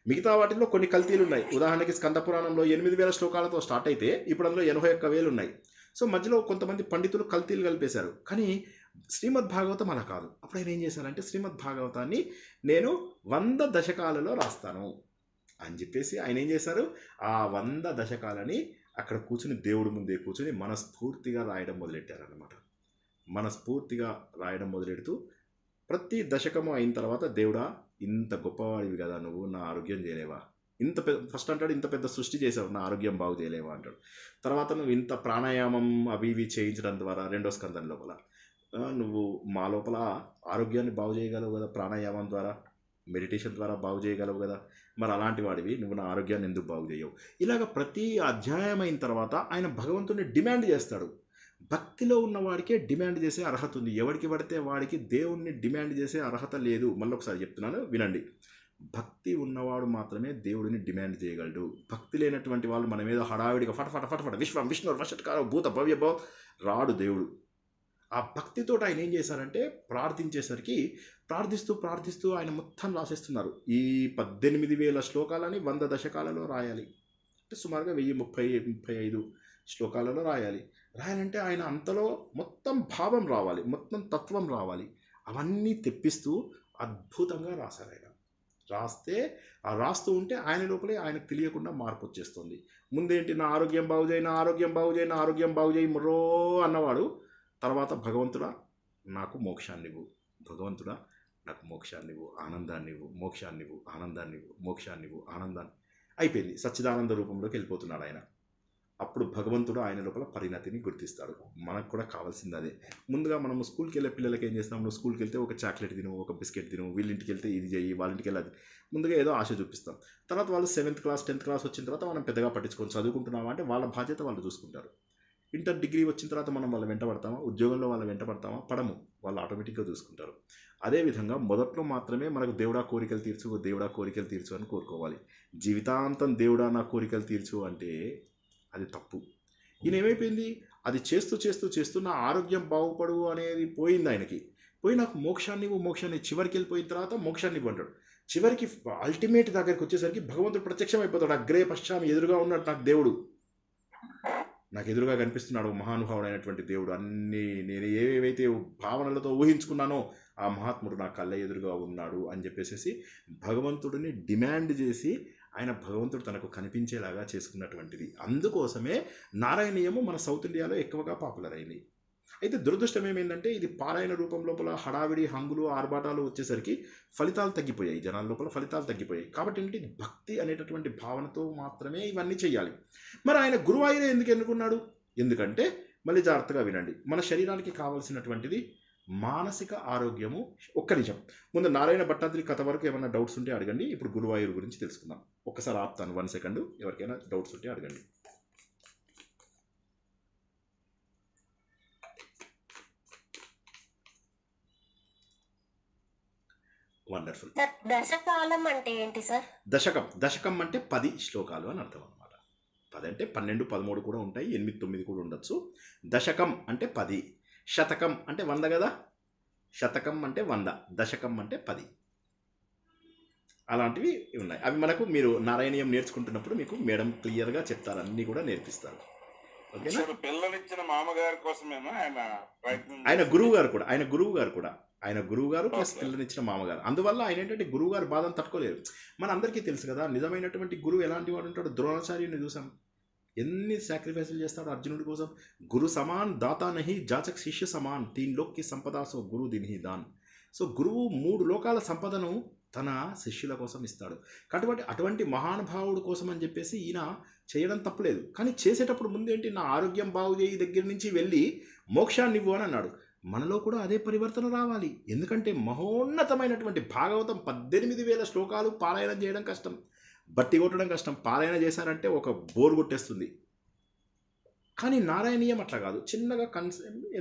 మిగతా వాటిల్లో కొన్ని కల్తీలు ఉన్నాయి. ఉదాహరణకి స్కంద పురాణంలో 8,000 శ్లోకాలతో స్టార్ట్ అయితే ఇప్పుడు అందులో 81,000 ఉన్నాయి. సో మధ్యలో కొంతమంది పండితులు కల్తీలు కలిపేశారు. కానీ శ్రీమద్ భాగవతం అలా కాదు. అప్పుడు ఆయన ఏం చేశారంటే శ్రీమద్ భాగవతాన్ని నేను 100 దశకాలలో రాస్తాను అని చెప్పేసి ఆయన ఏం చేశారు, ఆ 100 దశకాలని అక్కడ కూర్చుని దేవుడి ముందే కూర్చుని మనస్ఫూర్తిగా రాయడం మొదలెట్టారనమాట. మనస్ఫూర్తిగా రాయడం మొదలెడుతూ ప్రతి దశకము అయిన తర్వాత, దేవుడా ఇంత గొప్పవాడివి కదా నువ్వు, నా ఆరోగ్యం చేయలేవా? ఫస్ట్ అంటాడు, ఇంత పెద్ద సృష్టి చేసావు, నా ఆరోగ్యం బాగు చేయలేవా అంటాడు. తర్వాత నువ్వు ఇంత ప్రాణాయామం అవి ఇవి చేయించడం ద్వారా 2వ స్కందం లోపల నువ్వు మా లోపల ఆరోగ్యాన్ని బాగు చేయగలవు కదా, ప్రాణాయామం ద్వారా మెడిటేషన్ ద్వారా బాగు చేయగలవు కదా, మరి అలాంటి వాడివి నువ్వు నా ఆరోగ్యాన్ని ఎందుకు బాగు చేయవు? ఇలాగ ప్రతి అధ్యాయం అయిన తర్వాత ఆయన భగవంతుని డిమాండ్ చేస్తాడు. భక్తిలో ఉన్నవాడికే డిమాండ్ చేసే అర్హత ఉంది. ఎవరికి పడితే వాడికి దేవుణ్ణి డిమాండ్ చేసే అర్హత లేదు. మళ్ళీ ఒకసారి చెప్తున్నాను వినండి. భక్తి ఉన్నవాడు మాత్రమే దేవుడిని డిమాండ్ చేయగలడు. భక్తి లేనటువంటి వాళ్ళు మన మీద హడావిడిగా ఫటఫట విశ్వం విష్ణు వషట్కార భూత భవ్య రాడు దేవుడు. ఆ భక్తితో ఆయన ఏం చేశారంటే ప్రార్థిస్తూ ఆయన మొత్తం రాసేస్తున్నారు. ఈ 18,000 శ్లోకాలని 100 దశకాలలో రాయాలి. అంటే సుమారుగా 1035 శ్లోకాలలో రాయాలంటే ఆయన అంతలో మొత్తం భావం రావాలి, మొత్తం తత్వం రావాలి. అవన్నీ తెప్పిస్తూ అద్భుతంగా రాశారు ఆయన. రాస్తూ ఉంటే ఆయన లోపలే ఆయనకు తెలియకుండా మార్పు వచ్చేస్తుంది. ముందేంటి, నా ఆరోగ్యం బాగు చేయి ముర్రో అన్నవాడు తర్వాత భగవంతుడా నాకు మోక్షాన్నివ్వు, భగవంతుడా నాకు మోక్షాన్నివ్వు, ఆనందాన్నివ్వు, మోక్షాన్నివ్వు, ఆనందాన్నివ్వు, మోక్షాన్నివ్వు, ఆనందాన్ని అయిపోయింది. సచ్చిదానంద రూపంలోకి వెళ్ళిపోతున్నాడు ఆయన. అప్పుడు భగవంతుడు ఆయన లోపల పరిణతిని గుర్తిస్తాడు. మనకు కూడా కావాల్సింది అదే. ముందుగా మనం స్కూల్కి వెళ్ళే పిల్లలకి ఏం చేస్తాం, నువ్వు స్కూల్కి వెళ్తే ఒక చాక్లెట్ తిను, ఒక బిస్కెట్ తిను, వీళ్ళింటికి వెళ్తే ఇది చేయి, వాళ్ళింటికి వెళ్ళి అది, ముందుగా ఏదో ఆశ చూపిస్తాం. తర్వాత వాళ్ళు 7th క్లాస్ 10th క్లాస్ వచ్చిన తర్వాత మనం పెద్దగా పట్టించుకొని చదువుకుంటున్నామా అంటే వాళ్ళ బాధ్యత వాళ్ళు చూసుకుంటారు. ఇంటర్ డిగ్రీ వచ్చిన తర్వాత మనం వాళ్ళ వెంట పడతామా, ఉద్యోగంలో వాళ్ళ వెంట పడతామా, పడము. వాళ్ళు ఆటోమేటిక్గా చూసుకుంటారు. అదేవిధంగా మొదట్లో మాత్రమే మనకు దేవుడా కోరికలు తీర్చు అని కోరుకోవాలి. జీవితాంతం దేవుడా నా కోరికలు తీర్చు అంటే అది తప్పు. ఈయన ఏమైపోయింది, అది చేస్తూ నా ఆరోగ్యం బాగుపడు అనేది పోయింది ఆయనకి. నాకు మోక్షాన్ని చివరికి వెళ్ళిపోయిన తర్వాత మోక్షాన్ని ఇవ్వంటాడు. చివరికి అల్టిమేట్ దగ్గరికి వచ్చేసరికి భగవంతుడు ప్రత్యక్షం అయిపోతాడు. అగ్రే పశ్చామి, ఎదురుగా ఉన్నాడు నాకు దేవుడు, నాకు ఎదురుగా కనిపిస్తున్నాడు మహానుభావుడైనటువంటి దేవుడు. అన్నీ నేను ఏవేవైతే భావనలతో ఊహించుకున్నానో ఆ మహాత్ముడు నా కళ్ళ ఎదురుగా ఉన్నాడు అని చెప్పేసి భగవంతుడిని డిమాండ్ చేసి ఆయన భగవంతుడు తనకు కనిపించేలాగా చేసుకున్నటువంటిది. అందుకోసమే నారాయణీయము మన సౌత్ ఇండియాలో ఎక్కువగా పాపులర్ అయింది. అయితే దురదృష్టం ఏమైందంటే ఇది పారాయణ రూపం లోపల హడావిడి హంగులు ఆర్భాటాలు వచ్చేసరికి ఫలితాలు తగ్గిపోయాయి, జనాల లోపల ఫలితాలు తగ్గిపోయాయి. కాబట్టి ఏంటి, భక్తి అనేటటువంటి భావనతో మాత్రమే ఇవన్నీ చేయాలి. మరి ఆయన గురువాయూరే ఎందుకు ఎన్నుకున్నాడు? ఎందుకంటే మళ్ళీ జాగ్రత్తగా వినండి, మన శరీరానికి కావాల్సినటువంటిది మానసిక ఆరోగ్యము. ఒక్క నిమిషం ముందు నారాయణ భట్టాద్రి కథ వరకు ఏమైనా డౌట్స్ ఉంటే అడగండి. ఇప్పుడు గురువాయూరు గురించి తెలుసుకుందాం. ఒక్కసారి ఆపుతాను 1 సెకండ్, ఎవరికైనా డౌట్స్ ఉంటే అడగండి. వండర్ఫుల్. దశకాలం అంటే ఏంటి సార్? దశకం అంటే 10 శ్లోకాలు అని అర్థం అనమాట. 10 అంటే 12, 13 కూడా ఉంటాయి, 8, 9 కూడా ఉండొచ్చు. దశకం అంటే 10, శతకం అంటే 100 కదా, శతకం అంటే 100, దశకం అంటే 10. అలాంటివి ఉన్నాయి. అవి మనకు మీరు నారాయణీయం నేర్చుకుంటున్నప్పుడు మీకు మేడం క్లియర్గా చెప్తారు, అన్నీ కూడా నేర్పిస్తారు. ఓకేనా? పిల్లలిచ్చిన మామగారి కోసమేమో ఆయన గురువు గారు ప్లస్ పిల్లనిచ్చిన మామగారు. అందువల్ల ఆయన ఏంటంటే గురువు గారు బాధను తట్టుకోలేరు. మన అందరికీ తెలుసు కదా, నిజమైనటువంటి గురువు ఎలాంటి వాడు ఉంటాడు. ద్రోణాచార్యుని చూసాం, ఎన్ని సాక్రిఫైసులు చేస్తాడు అర్జునుడి కోసం. గురు సమాన్ దాతా నహి జాచక్ శిష్య సమాన్, 3 లోక్ కి సంపదాసో గురు దిన్హి దాన్. సో గురువు 3 లోకాల సంపదను తన శిష్యుల కోసం ఇస్తాడు. కాబట్టి అటువంటి మహానుభావుడు కోసం అని చెప్పేసి ఈయన చేయడం తప్పులేదు. కానీ చేసేటప్పుడు ముందేంటి, నా ఆరోగ్యం బాగు చేయి దగ్గర నుంచి వెళ్ళి మోక్షాన్ని ఇవ్వు అని అన్నాడు. మనలో కూడా అదే పరివర్తన రావాలి. ఎందుకంటే మహోన్నతమైనటువంటి భాగవతం 18,000 శ్లోకాలు పారాయణం చేయడం కష్టం, బట్టి కొట్టడం కష్టం. పారాయణ చేశారంటే ఒక బోర్ కొట్టేస్తుంది. కానీ నారాయణీయం అట్లా కాదు, చిన్నగా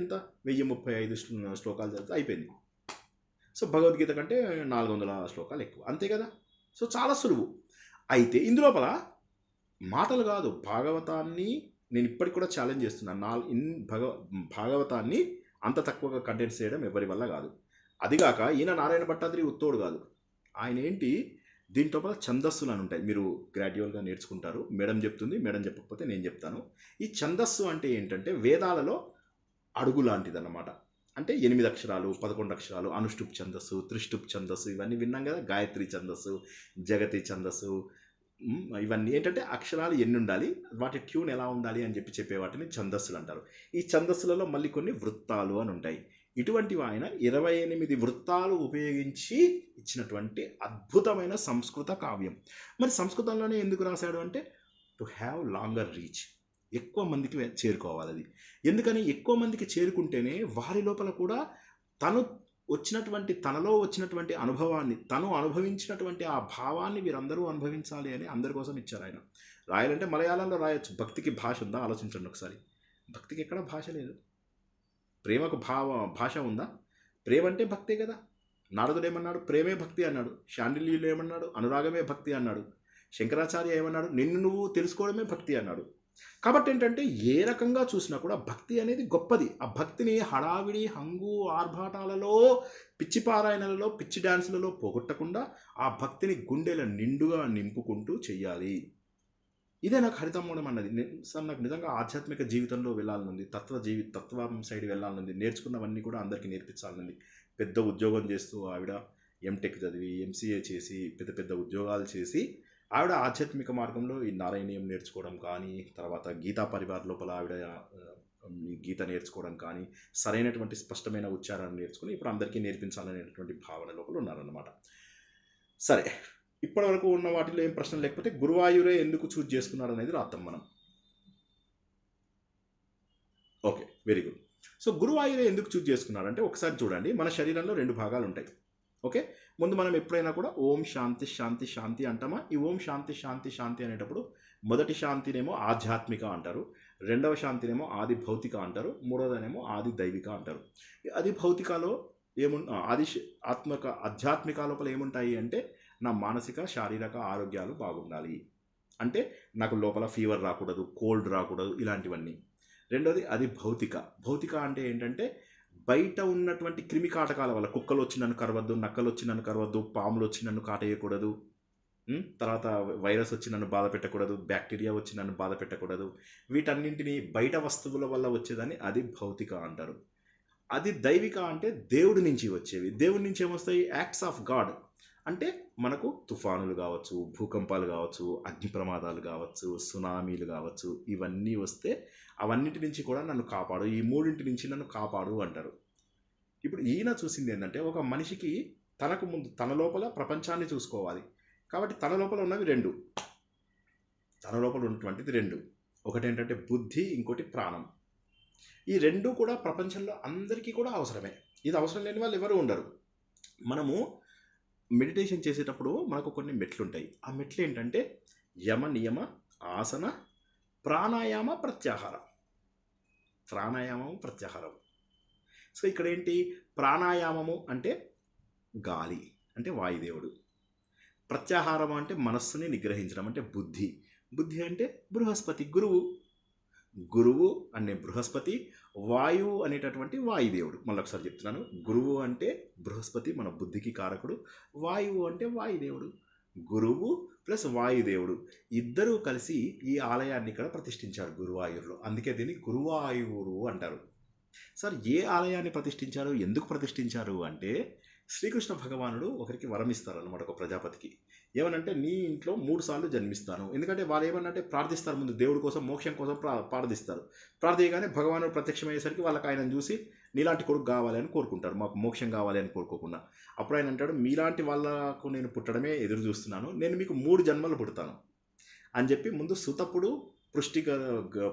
ఎంత 1035 శ్లోకాలు చదివితే అయిపోయింది. సో భగవద్గీత కంటే 400 శ్లోకాలు ఎక్కువ, అంతే కదా. సో చాలా సులువు. అయితే ఇందులోపల మాటలు కాదు, భాగవతాన్ని నేను ఇప్పటికి కూడా ఛాలెంజ్ చేస్తున్నాను. భాగవతాన్ని అంత తక్కువగా కంటెంట్స్ చేయడం ఎవరి వల్ల కాదు. అదిగాక ఈయన నారాయణ భట్టాద్రి ఉత్తోడు కాదు. ఆయన ఏంటి, దీంట్లో ఛందస్సులు అని ఉంటాయి, మీరు గ్రాడ్యువల్గా నేర్చుకుంటారు. మేడం చెప్తుంది, మేడం చెప్పకపోతే నేను చెప్తాను. ఈ ఛందస్సు అంటే ఏంటంటే వేదాలలో అడుగు లాంటిది అన్నమాట. అంటే 8 అక్షరాలు, 11 అక్షరాలు, అనుష్టుప్ ఛందస్సు, త్రిష్టుప్ ఛందస్సు, ఇవన్నీ విన్నాం కదా. గాయత్రి ఛందస్సు, జగతి ఛందస్సు, ఇవన్నీ ఏంటంటే అక్షరాలు ఎన్ని ఉండాలి, వాటి ట్యూన్ ఎలా ఉండాలి అని చెప్పే వాటిని ఛందస్సులు అంటారు. ఈ ఛందస్సులలో మళ్ళీ కొన్ని వృత్తాలు అని ఉంటాయి. ఇటువంటివి ఆయన 28 వృత్తాలు ఉపయోగించి ఇచ్చినటువంటి అద్భుతమైన సంస్కృత కావ్యం. మరి సంస్కృతంలోనే ఎందుకు రాశాడు అంటే టు హ్యావ్ లాంగర్ రీచ్, ఎక్కువ మందికి చేరుకోవాలి అది. ఎందుకని ఎక్కువ మందికి చేరుకుంటేనే వారి లోపల కూడా తనలో వచ్చినటువంటి అనుభవాన్ని, తను అనుభవించినటువంటి ఆ భావాన్ని వీరందరూ అనుభవించాలి అని అందరి కోసం ఇచ్చారు ఆయన. రాయాలంటే మలయాళంలో రాయొచ్చు. భక్తికి భాష ఉందా ఆలోచించండి ఒకసారి. భక్తికి ఎక్కడ భాష లేదు. ప్రేమకు భాష ఉందా? ప్రేమ అంటే భక్తే కదా. నారదుడు ఏమన్నాడు, ప్రేమే భక్తి అన్నాడు. శాండిల్యులు ఏమన్నాడు, అనురాగమే భక్తి అన్నాడు. శంకరాచార్య ఏమన్నాడు, నిన్ను నువ్వు తెలుసుకోవడమే భక్తి అన్నాడు. కాబట్టి ఏంటంటే ఏ రకంగా చూసినా కూడా భక్తి అనేది గొప్పది. ఆ భక్తిని హడావిడి, హంగు, ఆర్భాటాలలో, పిచ్చి పారాయణలలో, పిచ్చి డ్యాన్సులలో పోగొట్టకుండా ఆ భక్తిని గుండెల నిండుగా నింపుకుంటూ చెయ్యాలి. ఇదే నాకు హరితమూలం అన్నది. సార్ నాకు నిజంగా ఆధ్యాత్మిక జీవితంలో వెళ్ళాలనుంది, తత్వం సైడ్ వెళ్ళాలనుంది, నేర్చుకున్నవన్నీ కూడా అందరికీ నేర్పించాలనుంది. పెద్ద ఉద్యోగం చేస్తూ ఆవిడ ఎంటెక్ చదివి, ఎంసీఏ చేసి, పెద్ద పెద్ద ఉద్యోగాలు చేసి ఆవిడ ఆధ్యాత్మిక మార్గంలో ఈ నారాయణీయం నేర్చుకోవడం కానీ, తర్వాత గీతా పరివార్ లోపల ఆవిడ గీత నేర్చుకోవడం కానీ, సరైనటువంటి స్పష్టమైన ఉచ్చారాన్ని నేర్చుకుని ఇప్పుడు అందరికీ నేర్పించాలనేటువంటి భావన లోపల ఉన్నారన్నమాట. సరే, ఇప్పటి వరకు ఉన్న వాటిలో ఏం ప్రశ్న లేకపోతే గురువాయూరే ఎందుకు చూజ్ చేసుకున్నాడు అనేది రాద్దాం మనం. Okay, very good. సో గురువాయూరే ఎందుకు చూజ్ చేసుకున్నాడు అంటే ఒకసారి చూడండి, మన శరీరంలో 2 భాగాలు ఉంటాయి. ఓకే, ముందు మనం ఎప్పుడైనా కూడా ఓం శాంతి శాంతి శాంతి అంటామా? ఈ ఓం శాంతి శాంతి శాంతి అనేటప్పుడు మొదటి శాంతినేమో ఆధ్యాత్మిక అంటారు, రెండవ శాంతినేమో ఆది భౌతిక అంటారు, మూడవదనేమో ఆది దైవిక అంటారు. ఆది భౌతికలో ఆధ్యాత్మిక లోపల ఏముంటాయి అంటే నా మానసిక శారీరక ఆరోగ్యాలు బాగుండాలి, అంటే నాకు లోపల ఫీవర్ రాకూడదు, కోల్డ్ రాకూడదు, ఇలాంటివన్నీ. రెండోది అది భౌతిక అంటే ఏంటంటే బయట ఉన్నటువంటి క్రిమి కాటకాల వల్ల, కుక్కలు వచ్చి నన్ను కరవద్దు, నక్కలు వచ్చి నన్ను కరవద్దు, పాములు వచ్చి నన్ను కాటేయకూడదు, తర్వాత వైరస్ వచ్చి నన్ను బాధ పెట్టకూడదు, బ్యాక్టీరియా వచ్చి నన్ను బాధ పెట్టకూడదు, వీటన్నింటినీ బయట వస్తువుల వల్ల వచ్చేదాన్ని అది భౌతిక అంటారు. అది దైవిక అంటే దేవుడి నుంచి వచ్చేవి. దేవుడి నుంచి ఏమొస్తాయి? Acts of God. అంటే మనకు తుఫానులు కావచ్చు, భూకంపాలు కావచ్చు, అగ్ని ప్రమాదాలు కావచ్చు, సునామీలు కావచ్చు, ఇవన్నీ వస్తే అవన్నిటి నుంచి కూడా నన్ను కాపాడు, ఈ 3 నుంచి నన్ను కాపాడు అంటారు. ఇప్పుడు ఈయన చూసింది ఏంటంటే ఒక మనిషికి తనకు ముందు తన లోపల ప్రపంచాన్ని చూసుకోవాలి. కాబట్టి తన లోపల ఉన్నవి 2, తన లోపల ఉన్నటువంటిది 2. ఒకటి ఏంటంటే బుద్ధి, ఇంకోటి ప్రాణం. ఈ 2 కూడా ప్రపంచంలో అందరికీ కూడా అవసరమే. ఇది అవసరం లేని వాళ్ళు ఎవరు ఉండరు. మనము మెడిటేషన్ చేసేటప్పుడు మనకు కొన్ని మెట్లు ఉంటాయి. ఆ మెట్లు ఏంటంటే యమ, నియమ, ఆసన, ప్రాణాయామ, ప్రత్యాహారం. సో ఇక్కడ ఏంటి, ప్రాణాయామము అంటే గాలి, అంటే వాయుదేవుడు. ప్రత్యాహారం అంటే మనస్సుని నిగ్రహించడం, అంటే బుద్ధి అంటే బృహస్పతి, గురువు అనే బృహస్పతి, వాయువు అనేటటువంటి వాయుదేవుడు. మళ్ళీ ఒకసారి చెప్తున్నాను, గురువు అంటే బృహస్పతి మన బుద్ధికి కారకుడు, వాయువు అంటే వాయుదేవుడు. గురువు ప్లస్ వాయుదేవుడు ఇద్దరూ కలిసి ఈ ఆలయాన్ని ఇక్కడ ప్రతిష్ఠించారు గురువాయూరులో. అందుకే దీన్ని గురువాయూరు అంటారు. సార్ ఏ ఆలయాన్ని ప్రతిష్ఠించారు, ఎందుకు ప్రతిష్ఠించారు అంటే శ్రీకృష్ణ భగవానుడు ఒకరికి వరం ఇస్తారు అన్నమాట, ఒక ప్రజాపతికి. ఏమనంటే నీ ఇంట్లో 3 సార్లు జన్మిస్తాను. ఎందుకంటే వాళ్ళు ఏమన్నంటే ప్రార్థిస్తారు, ముందు దేవుడి కోసం, మోక్షం కోసం ప్రార్థిస్తారు. ప్రార్థియగానే భగవానుడు ప్రత్యక్షమయ్యేసరికి వాళ్ళకి ఆయన చూసి నీలాంటి కొడుకు కావాలి అని కోరుకుంటారు, మాకు మోక్షం కావాలి అని కోరుకోకుండా. అప్పుడు ఆయన అంటాడు, మీలాంటి వాళ్ళకు నేను పుట్టడమే ఎదురు చూస్తున్నాను, నేను మీకు 3 జన్మలు పుడతాను అని చెప్పి ముందు సుతపుడు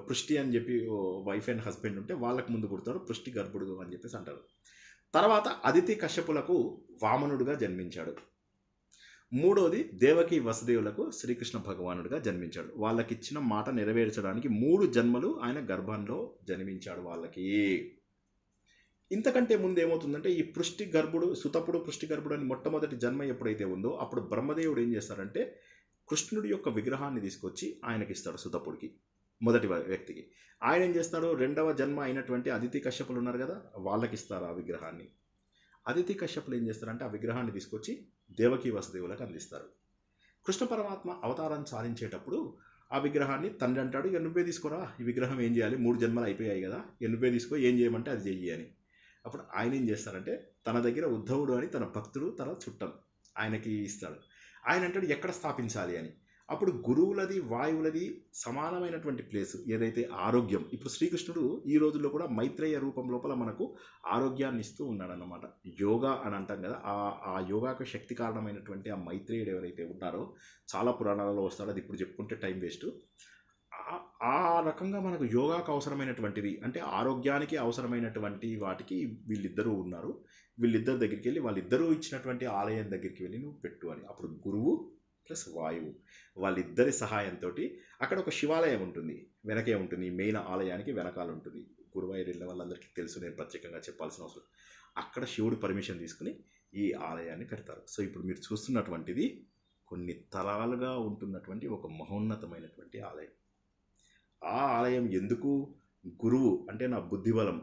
పృష్టి అని చెప్పి వైఫ్ అండ్ హస్బెండ్ ఉంటే వాళ్ళకు ముందు పుడతారు, పృష్టి గర్భుడు అని చెప్పేసి అంటారు. తర్వాత అదితి కశ్యపులకు వామనుడుగా జన్మించాడు. మూడోది దేవకి వసుదేవులకు శ్రీకృష్ణ భగవానుడిగా జన్మించాడు. వాళ్ళకిచ్చిన మాట నెరవేర్చడానికి 3 జన్మలు ఆయన గర్భంలో జన్మించాడు వాళ్ళకి. ఇంతకంటే ముందు ఏమవుతుందంటే ఈ సుతపుడు పృష్టి గర్భుడు అని మొట్టమొదటి జన్మ ఎప్పుడైతే ఉందో అప్పుడు బ్రహ్మదేవుడు ఏం చేస్తారంటే కృష్ణుడి యొక్క విగ్రహాన్ని తీసుకొచ్చి ఆయనకి ఇస్తాడు, సుతపుడికి, మొదటి వ్యక్తికి. ఆయన ఏం చేస్తాడు, 2వ జన్మ అయినటువంటి అదితి కశ్యపులు ఉన్నారు కదా, వాళ్ళకి ఇస్తారు ఆ విగ్రహాన్ని. అదితి కశ్యపులు ఏం చేస్తారంటే ఆ విగ్రహాన్ని తీసుకొచ్చి దేవకి వసుదేవులకు అందిస్తారు. కృష్ణ పరమాత్మ అవతారం సాధించేటప్పుడు ఆ విగ్రహాన్ని తండ్రి అంటాడు, ఇక నువ్వే తీసుకోరా, ఈ విగ్రహం ఏం చేయాలి, 3 జన్మలు అయిపోయాయి కదా, ఇక నువ్వే తీసుకో, ఏం చేయమంటే అది చెయ్యి అని. అప్పుడు ఆయన ఏం చేస్తారంటే తన దగ్గర ఉద్ధవుడు అని తన భక్తుడు, తన చుట్టం, ఆయనకి ఇస్తాడు. ఆయన అంటాడు ఎక్కడ స్థాపించాలి అని. అప్పుడు గురువులది వాయువులది సమానమైనటువంటి ప్లేసు ఏదైతే ఆరోగ్యం. ఇప్పుడు శ్రీకృష్ణుడు ఈ రోజుల్లో కూడా మైత్రేయ రూపం లోపల మనకు ఆరోగ్యాన్ని ఇస్తూ ఉన్నాడన్నమాట. యోగా అని అంటాం కదా, ఆ యోగాకు శక్తి కారణమైనటువంటి ఆ మైత్రేయుడు ఎవరైతే ఉన్నారో చాలా పురాణాలలో వస్తాడు, అది ఇప్పుడు చెప్పుకుంటే టైం వేస్ట్. ఆ రకంగా మనకు యోగాకు అవసరమైనటువంటివి అంటే ఆరోగ్యానికి అవసరమైనటువంటి వాటికి వీళ్ళిద్దరూ ఉన్నారు. వీళ్ళిద్దరి దగ్గరికి వెళ్ళి వాళ్ళిద్దరూ ఇచ్చినటువంటి ఆలయం దగ్గరికి వెళ్ళి నువ్వు పెట్టు అని. అప్పుడు గురువు ప్లస్ వాయువు వాళ్ళిద్దరి సహాయంతో అక్కడ ఒక శివాలయం ఉంటుంది, వెనకే ఉంటుంది, మెయిన్ ఆలయానికి వెనకాల ఉంటుంది. గురువాయూరు వెళ్ళిన వాళ్ళందరికీ తెలుసు, నేను ప్రత్యేకంగా చెప్పాల్సిన అవసరం. అక్కడ శివుడు పర్మిషన్ తీసుకుని ఈ ఆలయాన్ని కడతారు. సో ఇప్పుడు మీరు చూస్తున్నటువంటిది కొన్ని తరాలుగా ఉంటున్నటువంటి ఒక మహోన్నతమైనటువంటి ఆలయం. ఆ ఆలయం ఎందుకు? గురువు అంటే నా బుద్ధిబలం,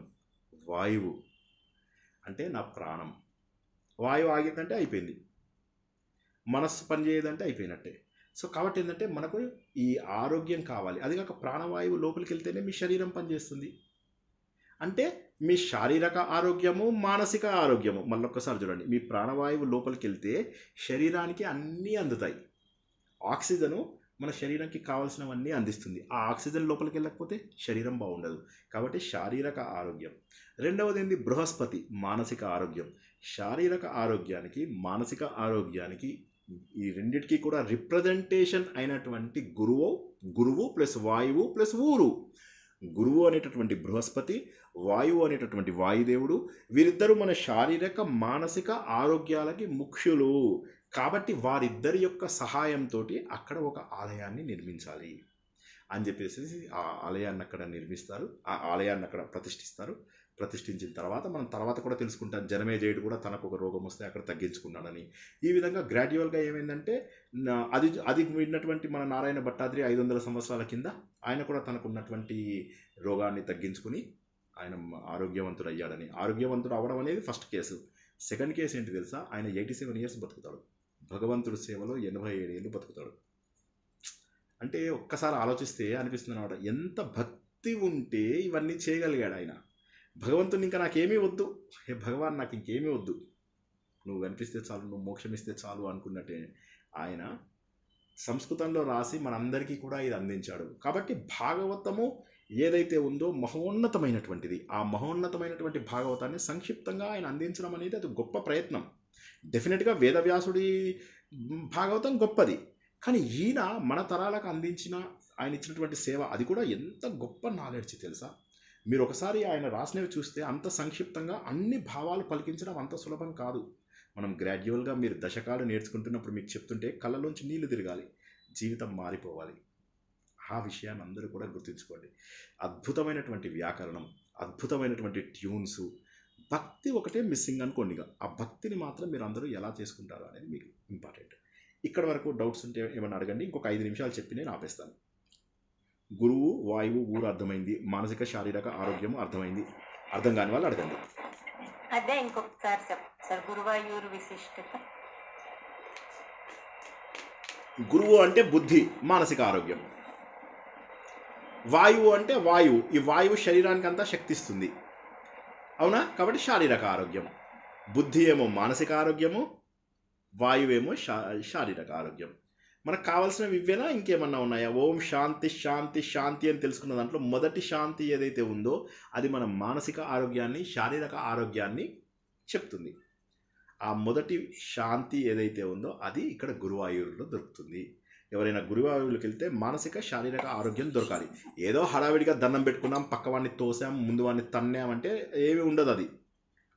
వాయువు అంటే నా ప్రాణం. వాయువు ఆగిందంటే అయిపోయింది, మనస్సు పనిచేయదంటే అయిపోయినట్టే. సో కాబట్టి ఏంటంటే మనకు ఈ ఆరోగ్యం కావాలి. అది కాక ప్రాణవాయువు లోపలికి వెళ్తేనే మీ శరీరం పనిచేస్తుంది. అంటే మీ శారీరక ఆరోగ్యము, మానసిక ఆరోగ్యము. మళ్ళొక్కసారి చూడండి, మీ ప్రాణవాయువు లోపలికి వెళ్తే శరీరానికి అన్నీ అందుతాయి. ఆక్సిజను మన శరీరానికి కావాల్సినవన్నీ అందిస్తుంది. ఆ ఆక్సిజన్ లోపలికి వెళ్ళకపోతే శరీరం బాగుండదు. కాబట్టి శారీరక ఆరోగ్యం. రెండవది ఏంది? బృహస్పతి, మానసిక ఆరోగ్యం. శారీరక ఆరోగ్యానికి, మానసిక ఆరోగ్యానికి ఈ రెండిటికి కూడా రిప్రజెంటేషన్ అయినటువంటి గురువు ప్లస్ వాయువు ప్లస్ ఊరు. గురువు అనేటటువంటి బృహస్పతి, వాయువు అనేటటువంటి వాయుదేవుడు, వీరిద్దరూ మన శారీరక మానసిక ఆరోగ్యాలకి ముఖ్యులు. కాబట్టి వారిద్దరి యొక్క సహాయంతో అక్కడ ఒక ఆలయాన్ని నిర్మించాలి అని చెప్పేసి ఆ ఆలయాన్ని అక్కడ నిర్మిస్తారు, ఆ ఆలయాన్ని అక్కడ ప్రతిష్ఠిస్తారు. ప్రతిష్ఠించిన తర్వాత మనం తర్వాత కూడా తెలుసుకుంటాం, జనమేజయుడు కూడా తనకు ఒక రోగం వస్తే అక్కడ తగ్గించుకున్నాడని. ఈ విధంగా గ్రాడ్యువల్గా ఏమైందంటే అది విన్నటువంటి మన నారాయణ భట్టాద్రి 500 సంవత్సరాల కింద ఆయన కూడా తనకు ఉన్నటువంటి రోగాన్ని తగ్గించుకుని ఆయన ఆరోగ్యవంతుడు అయ్యాడని. ఆరోగ్యవంతుడు అవ్వడం అనేది ఫస్ట్ కేసు. సెకండ్ కేసు ఏంటి తెలుసా? ఆయన 87 years బతుకుతాడు, భగవంతుడి సేవలో 87 ఏళ్ళు బతుకుతాడు. అంటే ఒక్కసారి ఆలోచిస్తే అనిపిస్తుంది అన్నమాట, ఎంత భక్తి ఉంటే ఇవన్నీ చేయగలిగాడు ఆయన. భగవంతుని ఇంకా నాకేమీ వద్దు, హే భగవాన్ నాకు ఇంకేమీ వద్దు, నువ్వు కనిపిస్తే చాలు, నువ్వు మోక్షం ఇస్తే చాలు అనుకున్నట్టే ఆయన సంస్కృతంలో రాసి మనందరికీ కూడా ఇది అందించాడు. కాబట్టి భాగవతము ఏదైతే ఉందో మహోన్నతమైనటువంటిది. ఆ మహోన్నతమైనటువంటి భాగవతాన్ని సంక్షిప్తంగా ఆయన అందించడం అనేది అది గొప్ప ప్రయత్నం. డెఫినెట్గా వేదవ్యాసుడి భాగవతం గొప్పది, కానీ ఈయన మన తరాలకు అందించిన ఆయన ఇచ్చినటువంటి సేవ అది కూడా ఎంత గొప్ప నాలెడ్జ్ తెలుసా. మీరు ఒకసారి ఆయన రాసినవి చూస్తే అంత సంక్షిప్తంగా అన్ని భావాలు పలికించడం అంత సులభం కాదు. మనం గ్రాడ్యువల్గా మీరు దశకాలు నేర్చుకుంటున్నప్పుడు మీకు చెప్తుంటే కళ్ళలోంచి నీళ్లు తిరగాలి, జీవితం మారిపోవాలి. ఆ విషయాన్ని అందరూ కూడా గుర్తుంచుకోండి. అద్భుతమైనటువంటి వ్యాకరణం, అద్భుతమైనటువంటి ట్యూన్స్, భక్తి ఒకటే మిస్సింగ్ అనుకోండి. ఆ భక్తిని మాత్రం మీరు అందరూ ఎలా చేసుకుంటారు అనేది మీకు ఇంపార్టెంట్. ఇక్కడ వరకు డౌట్స్ ఉంటే ఏమైనా అడగండి, ఇంకొక 5 నిమిషాలు చెప్పి నేను ఆపేస్తాను. గురువు, వాయువు, ఊరు అర్థమైంది, మానసిక శారీరక ఆరోగ్యం అర్థమైంది. అర్థం కాని వాళ్ళు అడగండి. అదే ఇంకొకసారి సార్, గురువాయూరు విశిష్టత. గురువు అంటే బుద్ధి, మానసిక ఆరోగ్యం. వాయువు అంటే వాయువు, ఈ వాయువు శరీరానికి అంతా శక్తిస్తుంది, అవునా? కాబట్టి శారీరక ఆరోగ్యం. బుద్ధి ఏమో మానసిక ఆరోగ్యము, వాయువేమో శారీరక ఆరోగ్యం. మనకు కావాల్సినవి ఇవేనా, ఇంకేమన్నా ఉన్నాయా? ఓం శాంతి శాంతి శాంతి అని తెలుసుకున్న దాంట్లో మొదటి శాంతి ఏదైతే ఉందో అది మన మానసిక ఆరోగ్యాన్ని, శారీరక ఆరోగ్యాన్ని చెప్తుంది. ఆ మొదటి శాంతి ఏదైతే ఉందో అది ఇక్కడ గురువాయూరులో దొరుకుతుంది. ఎవరైనా గురువాయూరులోకి వెళ్తే మానసిక శారీరక ఆరోగ్యం దొరకాలి. ఏదో హడావిడిగా దండం పెట్టుకున్నాం, పక్కవాడిని తోసాం, ముందు వాడిని తన్నామంటే ఏమీ ఉండదు, అది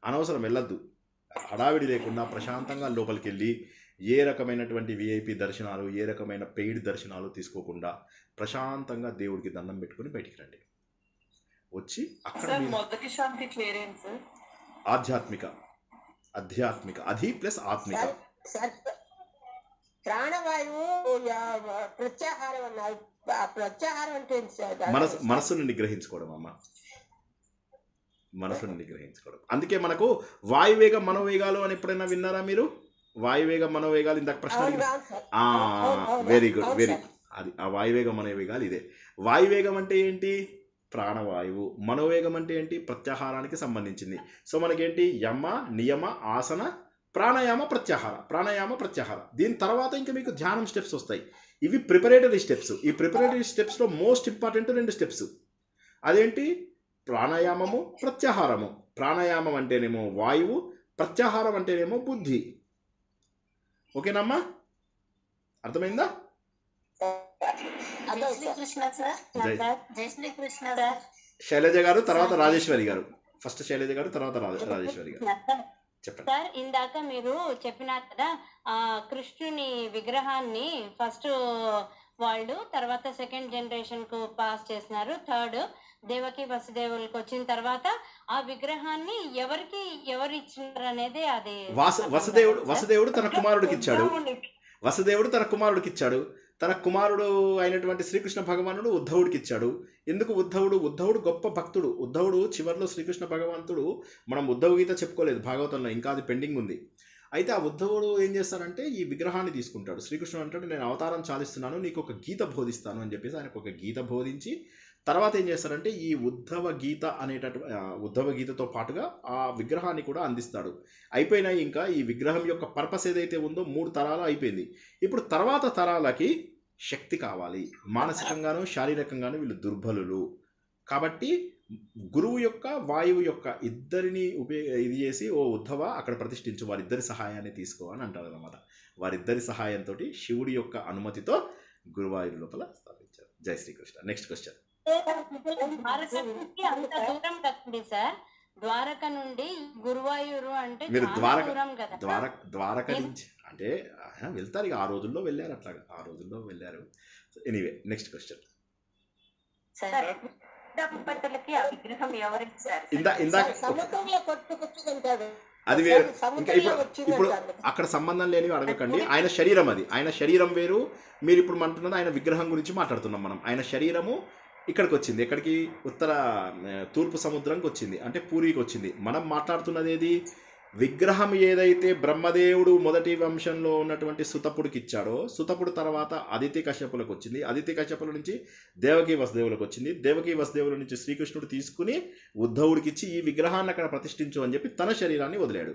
అనవసరం, వెళ్ళొద్దు. హడావిడి లేకుండా ప్రశాంతంగా లోపలికి వెళ్ళి ఏ రకమైనటువంటి విఐపి దర్శనాలు, ఏ రకమైన పెయిడ్ దర్శనాలు తీసుకోకుండా ప్రశాంతంగా దేవుడికి దండం పెట్టుకుని బయటికి రండి. వచ్చి అక్కడ సార్ మొదటి శాంతి పేరేంటి సార్? ఆధ్యాత్మిక అధి ప్లస్ ఆత్మిక. సార్ ప్రాణవాయువు ప్రత్యాహారం అన్నారు. ప్రత్యాహారం అంటే ఏంటి సార్? మనస్సును నిగ్రహించుకోవడం అమ్మ, మనసును నిగ్రహించుకోవడం. అందుకే మనకు వాయువేగ మనోవేగాలు అని ఎప్పుడైనా విన్నారా మీరు? వాయువేగ మనోవేగాలు ఇందాక ప్రశ్న వెరీ గుడ్, అది ఆ వాయువేగ మనోవేగాలు ఇదే. వాయువేగం అంటే ఏంటి? ప్రాణవాయువు. మనోవేగం అంటే ఏంటి? ప్రత్యాహారానికి సంబంధించింది. సో మనకేంటి? యమ, నియమ, ఆసన, ప్రాణాయామ, ప్రత్యాహార. దీని తర్వాత ఇంకా మీకు ధ్యానం స్టెప్స్ వస్తాయి. ఇవి ప్రిపరేటరీ స్టెప్స్. ఈ ప్రిపరేటరీ స్టెప్స్లో మోస్ట్ ఇంపార్టెంట్ 2 స్టెప్స్. అదేంటి? ప్రాణాయామము, ప్రత్యాహారము. ప్రాణాయామం అంటేనేమో వాయువు, ప్రత్యాహారం అంటేనేమో బుద్ధి. ఓకేనమ్మా, అర్థమైందా? శైలజ గారు, తర్వాత రాజేశ్వరి గారు. ఫస్ట్ శైలజ గారు, తర్వాత రాజేశ్వరి గారు. చెప్పండి సార్. ఇందాక మీరు చెప్పినారు కదా, కృష్ణుని విగ్రహాన్ని ఫస్ట్ వాళ్ళు, తర్వాత సెకండ్ జనరేషన్ కు పాస్ చేసినారు, థర్డ్ దేవకి వసుదేవులకు వచ్చిన తర్వాత ఆ విగ్రహాన్ని ఎవరు ఇచ్చినారు అనేది అది వసుదేవుడు తన కుమారుడికి ఇచ్చాడు. తన కుమారుడు అయినటువంటి శ్రీకృష్ణ భగవానుడు ఉద్ధవుడికి ఇచ్చాడు. ఎందుకు ఉద్ధవుడు గొప్ప భక్తుడు. ఉద్ధవుడు చివరిలో శ్రీకృష్ణ భగవంతుడు, మనం ఉద్ధవ గీత చెప్పుకోలేదు భాగవతంలో, ఇంకా అది పెండింగ్ ఉంది. అయితే ఆ ఉద్ధవుడు ఏం చేస్తాడంటే ఈ విగ్రహాన్ని తీసుకుంటాడు. శ్రీకృష్ణుడు అంటాడు, నేను అవతారం చాలిస్తున్నాను, నీకు ఒక గీత బోధిస్తాను అని చెప్పేసి ఆయనకు ఒక గీత బోధించి తర్వాత ఏం చేస్తారంటే ఈ ఉద్ధవ గీతతో పాటుగా ఆ విగ్రహాన్ని కూడా అందిస్తాడు. అయిపోయినాయి. ఇంకా ఈ విగ్రహం యొక్క పర్పస్ ఏదైతే ఉందో 3 తరాలు అయిపోయింది. ఇప్పుడు తర్వాత తరాలకి శక్తి కావాలి. మానసికంగాను శారీరకంగాను వీళ్ళు దుర్బలులు. కాబట్టి గురువు యొక్క, వాయువు యొక్క ఇద్దరిని ఇది చేసి, ఓ ఉద్ధవ అక్కడ ప్రతిష్ఠించు, వారిద్దరి సహాయాన్ని తీసుకో అని అంటారు అన్నమాట. వారిద్దరి సహాయంతో శివుడి యొక్క అనుమతితో గురువాయూరు లోపల స్థాపించారు. జై శ్రీకృష్ణ. Next question. అంత దూరం కదండి సార్, ద్వారక నుండి గురువాయూరు అంటే మీరు ద్వారక నుంచి అంటే వెళ్తారు. ఇక ఆ రోజుల్లో వెళ్ళారు, అట్లాగా ఆ రోజుల్లో వెళ్ళారు. Anyway, next question. అది వేరు. ఇంకా ఇప్పుడు అక్కడ సంబంధం లేనివి అడగకండి. ఆయన శరీరం, ఆయన శరీరం వేరు. మీరు ఇప్పుడు అంటున్నది ఆయన విగ్రహం గురించి మాట్లాడుతున్నాం మనం. ఆయన శరీరము ఇక్కడికి వచ్చింది. ఎక్కడికి? తూర్పు సముద్రంకి వచ్చింది, అంటే పూరికి వచ్చింది. మనం మాట్లాడుతున్నది ఏది? విగ్రహం ఏదైతే బ్రహ్మదేవుడు మొదటి వంశంలో ఉన్నటువంటి సుతపుడికి ఇచ్చాడో, సుతపుడు తర్వాత అదితి కశ్యపులకు వచ్చింది, అదితి కశ్యపుల నుంచి దేవకి వసుదేవులకు వచ్చింది, దేవకి వసుదేవుల నుంచి శ్రీకృష్ణుడు తీసుకుని ఉద్ధవుడికి ఇచ్చి ఈ విగ్రహాన్ని అక్కడ ప్రతిష్ఠించు అని చెప్పి తన శరీరాన్ని వదిలాడు.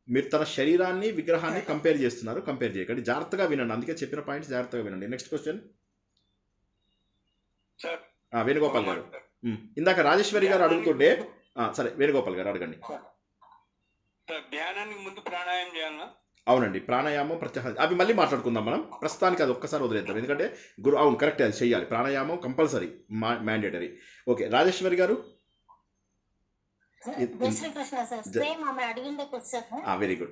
మీరు తన శరీరాన్ని విగ్రహాన్ని కంపేర్ చేస్తున్నారు. కంపేర్ చేయకండి, జాగ్రత్తగా వినండి. అందుకే చెప్పిన పాయింట్స్ జాగ్రత్తగా వినండి. Next question. వేణుగోపాల్ గారు. ఇందాక రాజేశ్వరి గారు అడుగుతుంటే, సరే వేణుగోపాల్ గారు అడగండి. ధ్యానానికి ముందు ప్రాణాయామం చేయాలా? అవునండి, ప్రాణాయామం, ప్రత్యాహారం అవి మళ్ళీ మాట్లాడుకుందాం మనం. ప్రస్తుతానికి అది ఒక్కసారి వదిలేద్దాం, ఎందుకంటే అవును కరెక్ట్, అది చెయ్యాలి. ప్రాణాయామం కంపల్సరీ, మ్యాండేటరీ. ఓకే, రాజేశ్వరి గారు. Very good.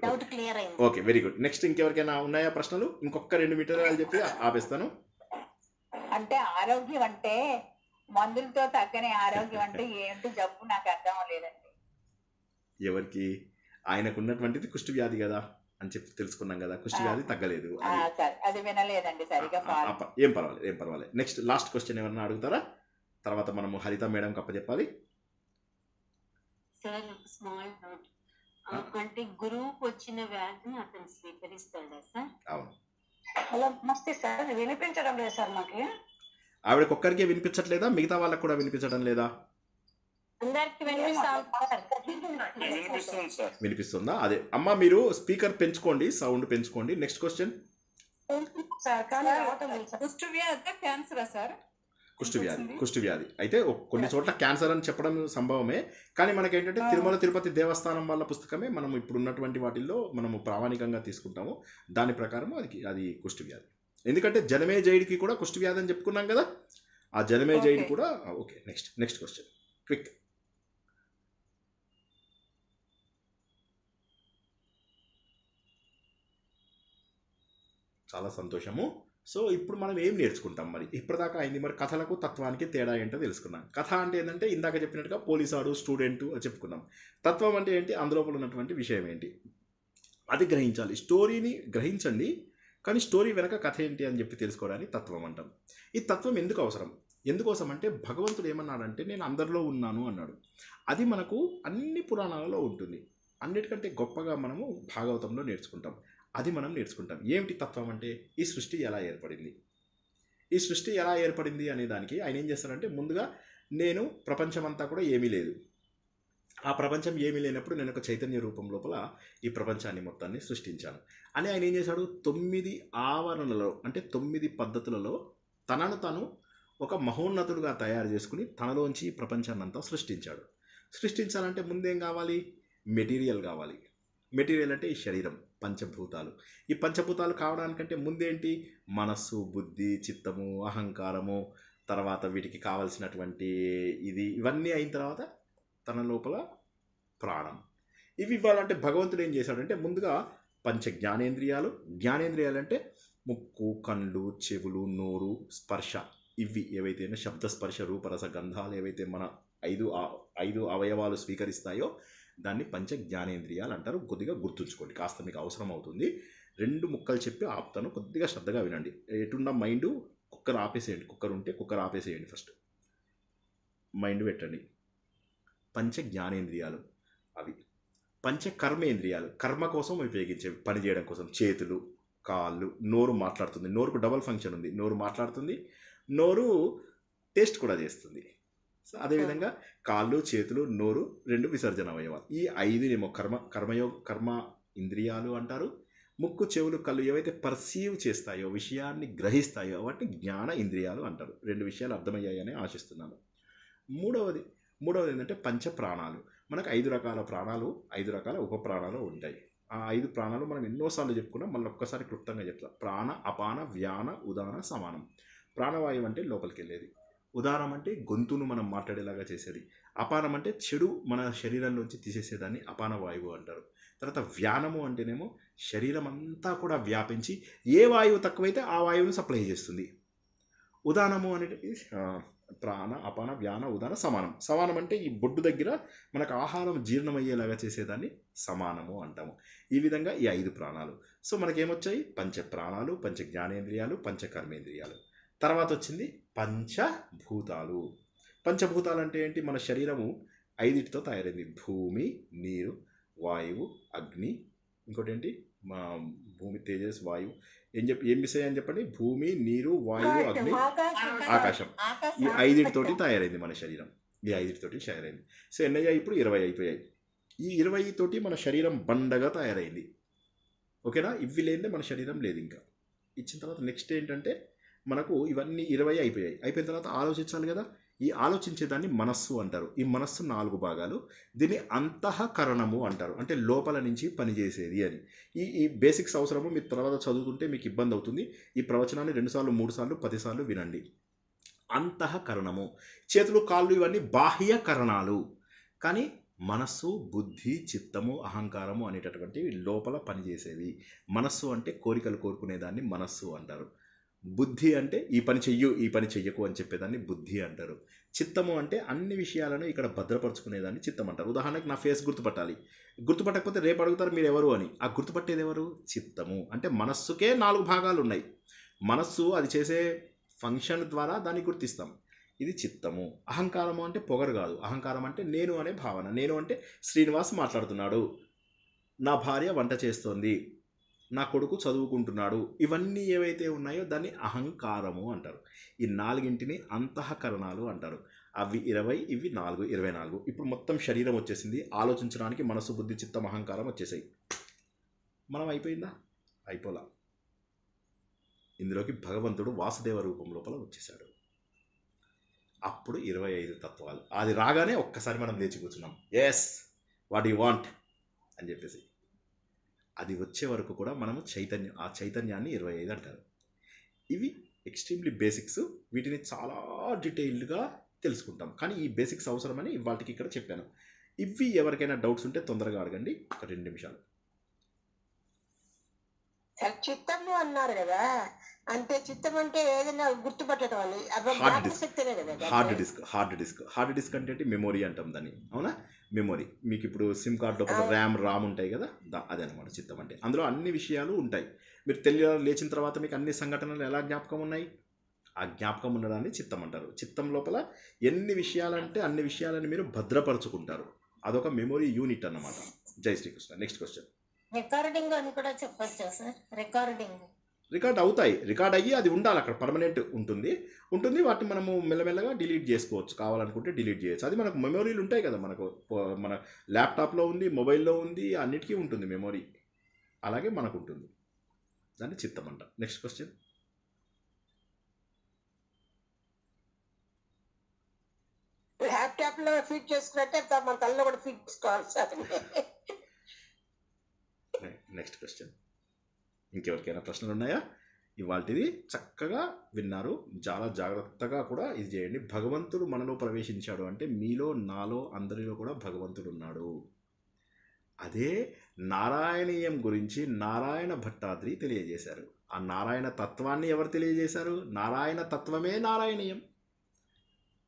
Okay, very good. Next ఇంకెవరికైనా ఉన్నాయా ప్రశ్నలు? ఇంకొక 2 మీటర్లు చెప్పి ఆపేస్తాను. అంటే ఆరోగ్యం అంటే మందులతో తగ్గని ఆరోగ్యం అంటే ఏంటి జబ్బు నాకు అర్థం లేదండి. ఎవరికి? ఆయనకు ఉన్నటువంటిది కుష్టి వ్యాధి కదా అని చెప్పి తెలుసుకున్నాం కదా. కుష్టి వ్యాధి తగ్గలేదు, అది వినలేదండి సరిగా. ఏం పర్వాలేదు. నెక్స్ట్ లాస్ట్ క్వశ్చన్ ఎవరన్నా అడుగుతారా? తర్వాత మనము హరిత మేడం కప్పచెప్పాలి. సార్ స్మాల్ డౌట్, అంటే గురువుకు వచ్చిన వ్యాధిని అతను స్వీకరిస్తాడా సార్? అవును. హలో, నమస్తే సార్. వినిపించడం లేదు సార్ మాకు. ఆవిడకొక్కరికే వినిపించట్లేదా? మిగతా వాళ్ళకు కూడా వినిపించడం లేదా? వినిపిస్తుందా? అదే అమ్మా, మీరు స్పీకర్ పెంచుకోండి, సౌండ్ పెంచుకోండి. Next question. సార్ కానీ సార్, రావటం లేదు సార్. కుష్టు వ్యాధి క్యాన్సరా సార్? కుష్టి వ్యాధి అయితే కొన్ని చోట్ల క్యాన్సర్ అని చెప్పడం సంభవమే, కానీ మనకేంటంటే తిరుమల తిరుపతి దేవస్థానం వాళ్ళ పుస్తకమే మనం ఇప్పుడు ఉన్నటువంటి వాటిల్లో మనము ప్రామాణికంగా తీసుకుంటాము. దాని ప్రకారం అది కుష్టి వ్యాధి. ఎందుకంటే జనమేజయుడికి కూడా కుష్టి వ్యాధి అని చెప్పుకున్నాం కదా, ఆ జనమేజయుడు కూడా. Okay, next question quick. చాలా సంతోషము. సో ఇప్పుడు మనం ఏం నేర్చుకుంటాం మరి? ఇప్పటిదాకా అయింది మరి కథలకు తత్వానికి తేడా ఏంటో తెలుసుకున్నాం. కథ అంటే ఏంటంటే ఇందాక చెప్పినట్టుగా పోలీసాడు స్టూడెంట్ చెప్పుకున్నాం. తత్వం అంటే ఏంటి? అందులోపల ఉన్నటువంటి విషయం ఏంటి అది గ్రహించాలి. స్టోరీని గ్రహించండి, కానీ స్టోరీ వెనక కథ ఏంటి అని చెప్పి తెలుసుకోవడానికి తత్వం అంటాం. ఈ తత్వం ఎందుకు అవసరం? ఎందుకోసం అంటే భగవంతుడు ఏమన్నాడంటే నేను అందరిలో ఉన్నాను అన్నాడు. అది మనకు అన్ని పురాణాలలో ఉంటుంది. అన్నిటికంటే గొప్పగా మనము భాగవతంలో నేర్చుకుంటాం. అది మనం నేర్చుకుంటాం. ఏమిటి తత్వం అంటే? ఈ సృష్టి ఎలా ఏర్పడింది, ఈ సృష్టి ఎలా ఏర్పడింది అనే దానికి ఆయన ఏం చేస్తారంటే ముందుగా నేను ప్రపంచమంతా కూడా ఏమీ లేదు, ఆ ప్రపంచం ఏమీ లేనప్పుడు నేను ఒక చైతన్య రూపం లోపల ఈ ప్రపంచాన్ని మొత్తాన్ని సృష్టించాను అని ఆయన ఏం చేశాడు? 9 ఆవరణలలో అంటే 9 పద్ధతులలో తనను తాను ఒక మహోన్నతుడుగా తయారు చేసుకుని తనలోంచి ఈ ప్రపంచాన్ని అంతా సృష్టించాడు. సృష్టించాలంటే ముందేం కావాలి? మెటీరియల్ కావాలి. మెటీరియల్ అంటే ఈ శరీరం, పంచభూతాలు. ఈ పంచభూతాలు కావడానికంటే ముందేంటి? మనస్సు, బుద్ధి, చిత్తము, అహంకారము, తర్వాత వీటికి కావలసినటువంటి ఇవన్నీ అయిన తర్వాత తన లోపల ప్రాణం. ఇవి ఇవ్వాలంటే భగవంతుడు ఏం చేశాడంటే ముందుగా పంచ జ్ఞానేంద్రియాలు. జ్ఞానేంద్రియాలు అంటే ముక్కు, కళ్ళు, చెవులు, నోరు, స్పర్శ. ఇవి ఏవైతే శబ్ద, స్పర్శ, రూపరస, గంధాలు ఏవైతే మన 5 అవయవాలు స్వీకరిస్తాయో దాన్ని పంచ జ్ఞానేంద్రియాలు అంటారు. కొద్దిగా గుర్తుంచుకోండి, కాస్త మీకు అవసరం అవుతుంది. 2 ముక్కలు చెప్పి ఆపుతాను, కొద్దిగా శ్రద్ధగా వినండి. ఎటున్న మైండ్ కుక్కర్ ఆపేసేయండి. కుక్కర్ ఉంటే కుక్కర్ ఆపేసేయండి. ఫస్ట్ మైండ్ పెట్టండి. పంచ జ్ఞానేంద్రియాలు అవి. పంచ కర్మేంద్రియాలు కర్మ కోసం ఉపయోగించేవి, పని చేయడం కోసం. చేతులు, కాళ్ళు, నోరు మాట్లాడుతుంది. నోరుకు డబల్ ఫంక్షన్ ఉంది. నోరు మాట్లాడుతుంది, నోరు టేస్ట్ కూడా చేస్తుంది. సో అదేవిధంగా కాళ్ళు, చేతులు, నోరు 2 విసర్జన అవయవాలు. ఈ 5 కర్మ ఇంద్రియాలు అంటారు. ముక్కు, చెవులు, కళ్ళు ఏవైతే పర్సీవ్ చేస్తాయో, విషయాన్ని గ్రహిస్తాయో వాటిని జ్ఞాన ఇంద్రియాలు అంటారు. 2 విషయాలు అర్థమయ్యాయని ఆశిస్తున్నాను. మూడవది ఏంటంటే పంచ ప్రాణాలు. మనకు 5 రకాల ప్రాణాలు, 5 రకాల ఉప ప్రాణాలు ఉంటాయి. ఆ 5 ప్రాణాలు మనం ఎన్నోసార్లు చెప్పుకున్నాం, మళ్ళీ ఒక్కసారి క్లుప్తంగా చెప్తాం. ప్రాణ, అపాన, వ్యాన, ఉదాన, సమానం. ప్రాణవాయువు అంటే లోపలికి వెళ్ళేది. ఉదానం అంటే గొంతును మనం మాట్లాడేలాగా చేసేది. అపానం అంటే చెడు మన శరీరంలోంచి తీసేసేదాన్ని అపాన వాయువు అంటారు. తర్వాత వ్యానము అంటేనేమో శరీరం అంతా కూడా వ్యాపించి ఏ వాయువు తక్కువైతే ఆ వాయువును సప్లై చేస్తుంది. ఉదానము అనేది ప్రాణ, అపాన, వ్యాన, ఉదాన, సమానం. సమానం అంటే ఈ బొడ్డు దగ్గర మనకు ఆహారం జీర్ణమయ్యేలాగా చేసేదాన్ని సమానము అంటాము. ఈ విధంగా ఈ 5 ప్రాణాలు. సో మనకేమొచ్చాయి? పంచ ప్రాణాలు, పంచ జ్ఞానేంద్రియాలు, పంచ కర్మేంద్రియాలు. తర్వాత వచ్చింది పంచభూతాలు. పంచభూతాలు అంటే ఏంటి? మన శరీరము 5టితో తయారైంది. భూమి, నీరు, వాయువు, అగ్ని, ఇంకోటి ఏంటి? మా భూమి, తేజస్, వాయువు. ఏం మిస్ అయ్యాయని చెప్పండి? భూమి, నీరు, వాయువు, అగ్ని, ఆకాశం. ఈ 5తోటి తయారైంది మన శరీరం. ఈ 5తోటి తయారైంది. సో ఎన్నయ్యాయి? ఇప్పుడు 20 అయిపోయాయి. ఈ 20 తోటి మన శరీరం బండగా తయారైంది. ఓకేనా? ఇవి లేదే మన శరీరం లేదు. ఇంకా ఇచ్చిన తర్వాత నెక్స్ట్ ఏంటంటే మనకు ఇవన్నీ 20 అయిపోయాయి. అయిపోయిన తర్వాత ఆలోచించాలి కదా. ఈ ఆలోచించేదాన్ని మనస్సు అంటారు. ఈ మనస్సు 4 భాగాలు. దీన్ని అంతఃకరణము అంటారు. అంటే లోపల నుంచి పనిచేసేది అని. ఈ బేసిక్స్ అవసరము. మీరు తర్వాత చదువుతుంటే మీకు ఇబ్బంది అవుతుంది. ఈ ప్రవచనాన్ని 2 సార్లు, 3 సార్లు, 10 సార్లు వినండి. అంతఃకరణము. చేతులు, కాళ్ళు ఇవన్నీ బాహ్య కరణాలు. కానీ మనస్సు, బుద్ధి, చిత్తము, అహంకారము అనేటటువంటివి లోపల పనిచేసేవి. మనస్సు అంటే కోరికలు కోరుకునేదాన్ని మనస్సు అంటారు. బుద్ధి అంటే ఈ పని చెయ్యు, ఈ పని చెయ్యకు అని చెప్పేదాన్ని బుద్ధి అంటారు. చిత్తము అంటే అన్ని విషయాలను ఇక్కడ భద్రపరుచుకునేదాన్ని చిత్తం అంటారు. ఉదాహరణకి నా ఫేస్ గుర్తుపట్టాలి. గుర్తుపట్టకపోతే రేపు అడుగుతారు మీరు ఎవరు అని. ఆ గుర్తుపట్టేది ఎవరు? చిత్తము. అంటే మనస్సుకే 4 భాగాలు ఉన్నాయి. మనస్సు అది చేసే ఫంక్షన్ ద్వారా దాన్ని గుర్తిస్తాం. ఇది చిత్తము. అహంకారము అంటే పొగరు కాదు. అహంకారం అంటే నేను అనే భావన. నేను అంటే శ్రీనివాస్ మాట్లాడుతున్నాడు, నా భార్య వంట చేస్తోంది, నా కొడుకు చదువుకుంటున్నాడు. ఇవన్నీ ఏవైతే ఉన్నాయో దాన్ని అహంకారము అంటారు. ఈ 4టిని అంతఃకరణాలు అంటారు. అవి 20, ఇవి 4, 24. ఇప్పుడు మొత్తం శరీరం వచ్చేసింది. ఆలోచించడానికి మనసు, బుద్ధి, చిత్తం, అహంకారం వచ్చేసాయి. మనం అయిపోయిందా? అయిపోలా. ఇందులోకి భగవంతుడు వాసుదేవ రూపం లోపల వచ్చేసాడు. అప్పుడు 25 తత్వాలు. అది రాగానే ఒక్కసారి మనం లేచి కూర్చున్నాం, ఎస్ వాట్ యు వాంట్ అని చెప్పేసి. అది వచ్చే వరకు కూడా మనము ఆ చైతన్యాన్ని 25 అంటారు. ఇవి ఎక్స్ట్రీమ్లీ బేసిక్స్. వీటిని చాలా డీటెయిల్డ్గా తెలుసుకుంటాం, కానీ ఈ బేసిక్స్ అవసరమని వాటికి ఇక్కడ చెప్పాను. ఇవి ఎవరికైనా డౌట్స్ ఉంటే తొందరగా అడగండి, ఒక 2 నిమిషాలు. చిత్తము అన్నారు కదా, అంటే చిత్తం అంటే ఏదైనా గుర్తుపట్టడం అని హార్డ్ డిస్క్ అంటే మెమొరీ అంటాం దాన్ని, అవునా? మెమొరీ. మీకు ఇప్పుడు సిమ్ కార్డ్ లోపల ర్యామ్ ఉంటాయి కదా, అదే అనమాట చిత్తం అంటే. అందులో అన్ని విషయాలు ఉంటాయి. మీరు లేచిన తర్వాత మీకు అన్ని సంఘటనలు ఎలా జ్ఞాపకం ఉన్నాయి, ఆ జ్ఞాపకం ఉండడాన్ని చిత్తం అంటారు. చిత్తం లోపల ఎన్ని విషయాలంటే అన్ని విషయాలను మీరు భద్రపరుచుకుంటారు. అదొక మెమొరీ యూనిట్ అన్నమాట. జై శ్రీకృష్ణ. Next question. రికార్డింగ్ అని కూడా చెప్పొచ్చా సార్? రికార్డ్ అవుతాయి, రికార్డ్ అయ్యి అది ఉండాలి అక్కడ, పర్మనెంట్ ఉంటుంది. వాటిని మనము మెల్లమెల్లగా డిలీట్ చేసుకోవచ్చు, కావాలనుకుంటే డిలీట్ చేయొచ్చు. అది మనకు మెమొరీలు ఉంటాయి కదా, మన ల్యాప్టాప్లో ఉంది, మొబైల్లో ఉంది, అన్నిటికీ ఉంటుంది మెమొరీ. అలాగే మనకు ఉంటుంది, దాన్ని చిత్తం అంట. Next question. ల్యాప్టాప్ లో ఫీడ్ చేసుకున్నట్టే మన తలలో కూడా ఫీడ్ చేసుకోవాలి. Next question. ఇంకెవరికైనా ప్రశ్నలు ఉన్నాయా? ఇవాళది చక్కగా విన్నారు, చాలా జాగ్రత్తగా కూడా ఇది చేయండి. భగవంతుడు మనలో ప్రవేశించాడు అంటే మీలో, నాలో, అందరిలో కూడా భగవంతుడు ఉన్నాడు. అదే నారాయణీయం గురించి నారాయణ భట్టాద్రి తెలియజేశారు. ఆ నారాయణ తత్వాన్ని ఎవరు తెలియజేశారు? నారాయణ తత్వమే నారాయణీయం.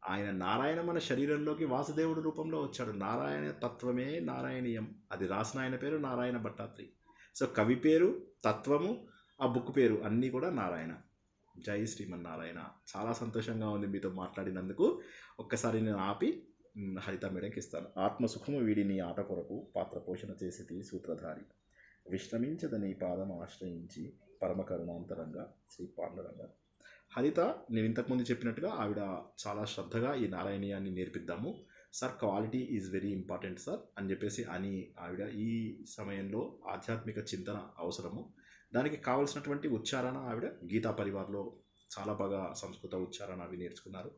ఆయన నారాయణ మన శరీరంలోకి వాసుదేవుడు రూపంలో వచ్చాడు. నారాయణ తత్వమే నారాయణీయం. అది రాసిన ఆయన పేరు నారాయణ భట్టాద్రి. సో కవి పేరు, తత్వము, ఆ బుక్ పేరు అన్నీ కూడా నారాయణ. జై శ్రీమన్నారాయణ. చాలా సంతోషంగా ఉంది మీతో మాట్లాడినందుకు. ఒక్కసారి నేను ఆపి హరిత మేడంకి ఇస్తాను. ఆత్మసుఖము వీడిని ఆట కొరకు పాత్ర పోషణ చేసేది సూత్రధారి, విశ్రమించదని పాదం ఆశ్రయించి పరమ కరుణాంతరంగా శ్రీ పాండురంగ. హరిత, నేను ఇంతకుముందు చెప్పినట్టుగా ఆవిడ చాలా శ్రద్ధగా ఈ నారాయణీయాన్ని నేర్పిద్దాము sir, quality is very important sir అని చెప్పేసి ఆవిడ ఈ సమయంలో ఆధ్యాత్మిక చింతన అవసరము. దానికి కావలసినటువంటి ఉచ్చారణ ఆవిడ గీతా పరివార్లో చాలా బాగా సంస్కృత ఉచ్చారణ అవి నేర్చుకున్నారు.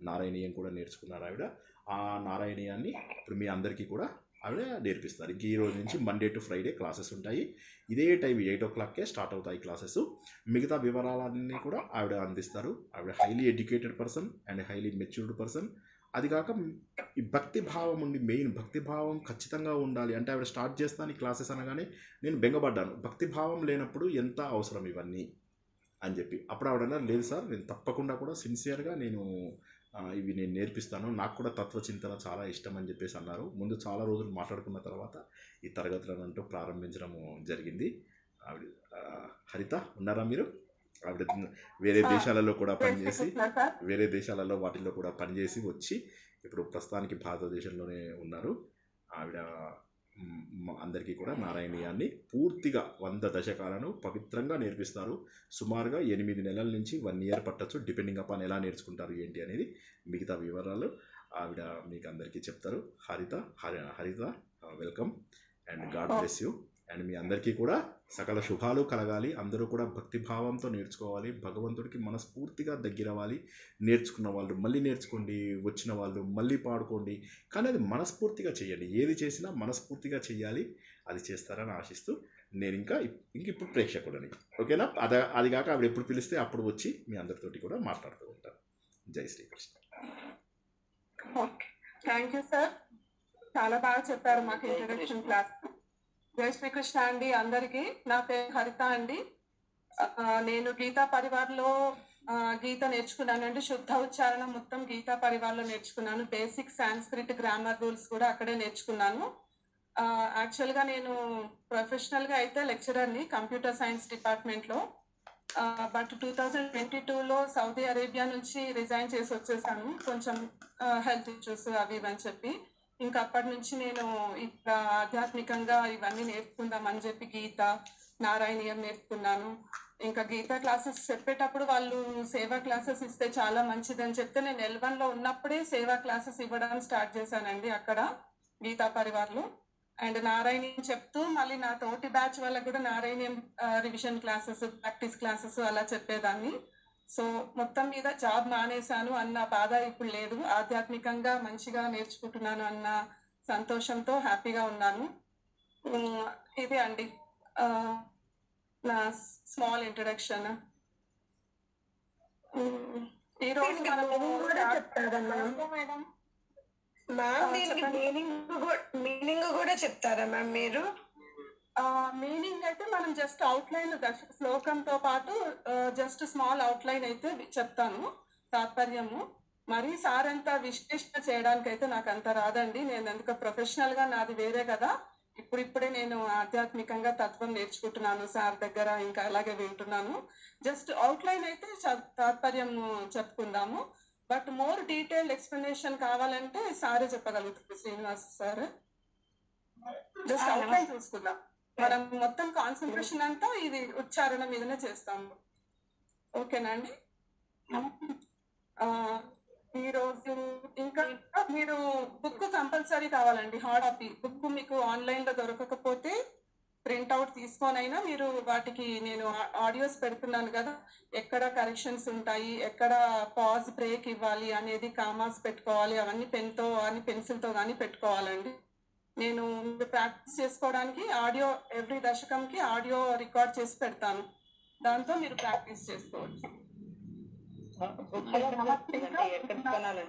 నారాయణీయం కూడా నేర్చుకున్నారు ఆవిడ. ఆ నారాయణీయాన్ని ఇప్పుడు మీ అందరికీ కూడా ఆవిడ నేర్పిస్తారు. ఇంక ఈ రోజు నుంచి మండే టు ఫ్రైడే క్లాసెస్ ఉంటాయి. ఇదే టైం 8 o'clockకే స్టార్ట్ అవుతాయి క్లాసెస్. మిగతా వివరాలన్నీ కూడా ఆవిడ అందిస్తారు. ఆవిడ highly educated person and highly matured person. అది కాక ఈ భక్తి భావం ఉండి, మెయిన్ భక్తి భావం ఖచ్చితంగా ఉండాలి. అంటే ఆవిడ స్టార్ట్ చేస్తాను ఈ క్లాసెస్ అనగానే నేను బెంగపడ్డాను, భక్తి భావం లేనప్పుడు ఎంత అవసరం ఇవన్నీ అని చెప్పి. అప్పుడు ఆవిడ లేదు సార్, నేను తప్పకుండా కూడా సిన్సియర్గా ఇవి నేను నేర్పిస్తాను, నాకు కూడా తత్వచింతన చాలా ఇష్టం అని చెప్పేసి అన్నారు. ముందు చాలా రోజులు మాట్లాడుకున్న తర్వాత ఈ తరగతులను అంటూ ప్రారంభించడం జరిగింది. ఆవిడ హరిత ఉన్నారా మీరు? ఆవిడ వేరే దేశాలలో కూడా పనిచేసి, వేరే దేశాలలో వాటిల్లో కూడా పనిచేసి వచ్చి ఇప్పుడు ప్రస్తుతానికి భారతదేశంలోనే ఉన్నారు. ఆవిడ అందరికీ కూడా నారాయణీయాన్ని పూర్తిగా 100 దశకాలను పవిత్రంగా నేర్పిస్తారు. సుమారుగా 8 నెలల నుంచి 1 year పట్టచ్చు, డిపెండింగ్ అపాన్ ఎలా నేర్చుకుంటారు ఏంటి అనేది. మిగతా వివరాలు ఆవిడ మీకు అందరికీ చెప్తారు. Haritha welcome and God bless you. And మీ అందరికీ కూడా సకల శుభాలు కలగాలి. అందరూ కూడా భక్తి భావంతో నేర్చుకోవాలి, భగవంతుడికి మనస్ఫూర్తిగా దగ్గరవ్వాలి. నేర్చుకున్న వాళ్ళు మళ్ళీ నేర్చుకోండి, వచ్చిన వాళ్ళు మళ్ళీ పాడుకోండి, కానీ అది మనస్ఫూర్తిగా చేయండి. ఏది చేసినా మనస్ఫూర్తిగా చేయాలి. అది చేస్తారని ఆశిస్తూ నేను ఇప్పుడు ప్రేక్షకుడని, ఓకేనా? అది కాక ఆవిడ ఎప్పుడు పిలిస్తే అప్పుడు వచ్చి మీ అందరితోటి కూడా మాట్లాడుతూ ఉంటాను. జై శ్రీకృష్ణ. థ్యాంక్ యూ సార్, చాలా బాగా చెప్పారు మాకు ఇంట్రడక్షన్ క్లాస్. జై శ్రీకృష్ణ అండి అందరికి. నా పేరు హరిత అండి. నేను గీతా పరివార్లో గీత నేర్చుకున్నానండి. శుద్ధ ఉచ్చారణ మొత్తం గీతా పరివార్లో నేర్చుకున్నాను. బేసిక్ సాంస్క్రిట్ గ్రామర్ రూల్స్ కూడా అక్కడే నేర్చుకున్నాను. యాక్చువల్గా నేను ప్రొఫెషనల్గా అయితే లెక్చరర్ని కంప్యూటర్ సైన్స్ డిపార్ట్మెంట్లో. బట్ 2022లో సౌదీ అరేబియా నుంచి రిజైన్ చేసి వచ్చేసాను, కొంచెం హెల్త్ ఇష్యూస్ అవి ఇవని చెప్పి. ఇంకా అప్పటి నుంచి నేను ఇట్లా ఆధ్యాత్మికంగా ఇవన్నీ నేర్చుకుందామని చెప్పి గీత, నారాయణీయం నేర్చుకున్నాను. ఇంకా గీతా క్లాసెస్ చెప్పేటప్పుడు వాళ్ళు సేవా క్లాసెస్ ఇస్తే చాలా మంచిదని చెప్తే నేను L1లో ఉన్నప్పుడే సేవా క్లాసెస్ ఇవ్వడం స్టార్ట్ చేశానండి అక్కడ గీతా పరివార్లో. అండ్ నారాయణీయం చెప్తూ మళ్ళీ నా తోటి బ్యాచ్ వాళ్ళకు కూడా Narayaniyam revision classes, practice classes అలా చెప్పేదాన్ని. సో మొత్తం మీద జాబ్ మానేశాను అన్న బాధ ఇప్పుడు లేదు. ఆధ్యాత్మికంగా మంచిగా నేర్చుకుంటున్నాను అన్న సంతోషంతో హ్యాపీగా ఉన్నాను. ఇది అండి నా స్మాల్ ఇంట్రడక్షన్. ఈ రోజు మీనింగ్ కూడా చెప్తారా మేడం? మ్యామ్ దీనికి మీనింగ్ కూడా చెప్తారా మ్యామ్ మీరు? మీనింగ్ అయితే మనం జస్ట్ అవుట్లైన్ శ్లోకంతో పాటు జస్ట్ స్మాల్ అవుట్లైన్ అయితే చెప్తాను, తాత్పర్యము. మరి సార్ అంతా విశ్లేషణ చేయడానికి అయితే నాకు అంత రాదండి. నేను ఎందుకు ప్రొఫెషనల్ గా నాది వేరే కదా. ఇప్పుడిప్పుడే నేను ఆధ్యాత్మికంగా తత్వం నేర్చుకుంటున్నాను సార్ దగ్గర, ఇంకా అలాగే వింటున్నాను. జస్ట్ అవుట్లైన్ అయితే తాత్పర్యం చెప్పుకుందాము. బట్ మోర్ డీటెయిల్డ్ ఎక్స్ప్లెనేషన్ కావాలంటే సారే చెప్పగలుగుతారు, శ్రీనివాస్ సార్. జస్ట్ అవుట్లైన్ చూసుకుందాం. మనం మొత్తం కాన్సన్ట్రేషన్ అంతా ఇది ఉచ్చారణ మీదనే చేస్తాము. ఓకేనా అండి? ఈ రోజు ఇంకా మీరు బుక్ కంపల్సరీ కావాలండి. హార్డ్ కాపీ బుక్ మీకు ఆన్లైన్ లో దొరకకపోతే ప్రింట్అవుట్ తీసుకొనైనా మీరు వాటికి, నేను ఆడియోస్ పెడుతున్నాను కదా, ఎక్కడ కరెక్షన్స్ ఉంటాయి, ఎక్కడ పాజ్ బ్రేక్ ఇవ్వాలి అనేది, కామాస్ పెట్టుకోవాలి, అవన్నీ పెన్తో కానీ పెన్సిల్తో కానీ పెట్టుకోవాలండి. నేను ప్రాక్టీస్ చేసుకోవడానికి ఆడియో ఎవ్రీ దశకంకి ఆడియో రికార్డ్ చేసి పెడతాను. దాంతో మీరు ప్రాక్టీస్ చేసుకోవచ్చు. ఎక్కడ కొనాలండి?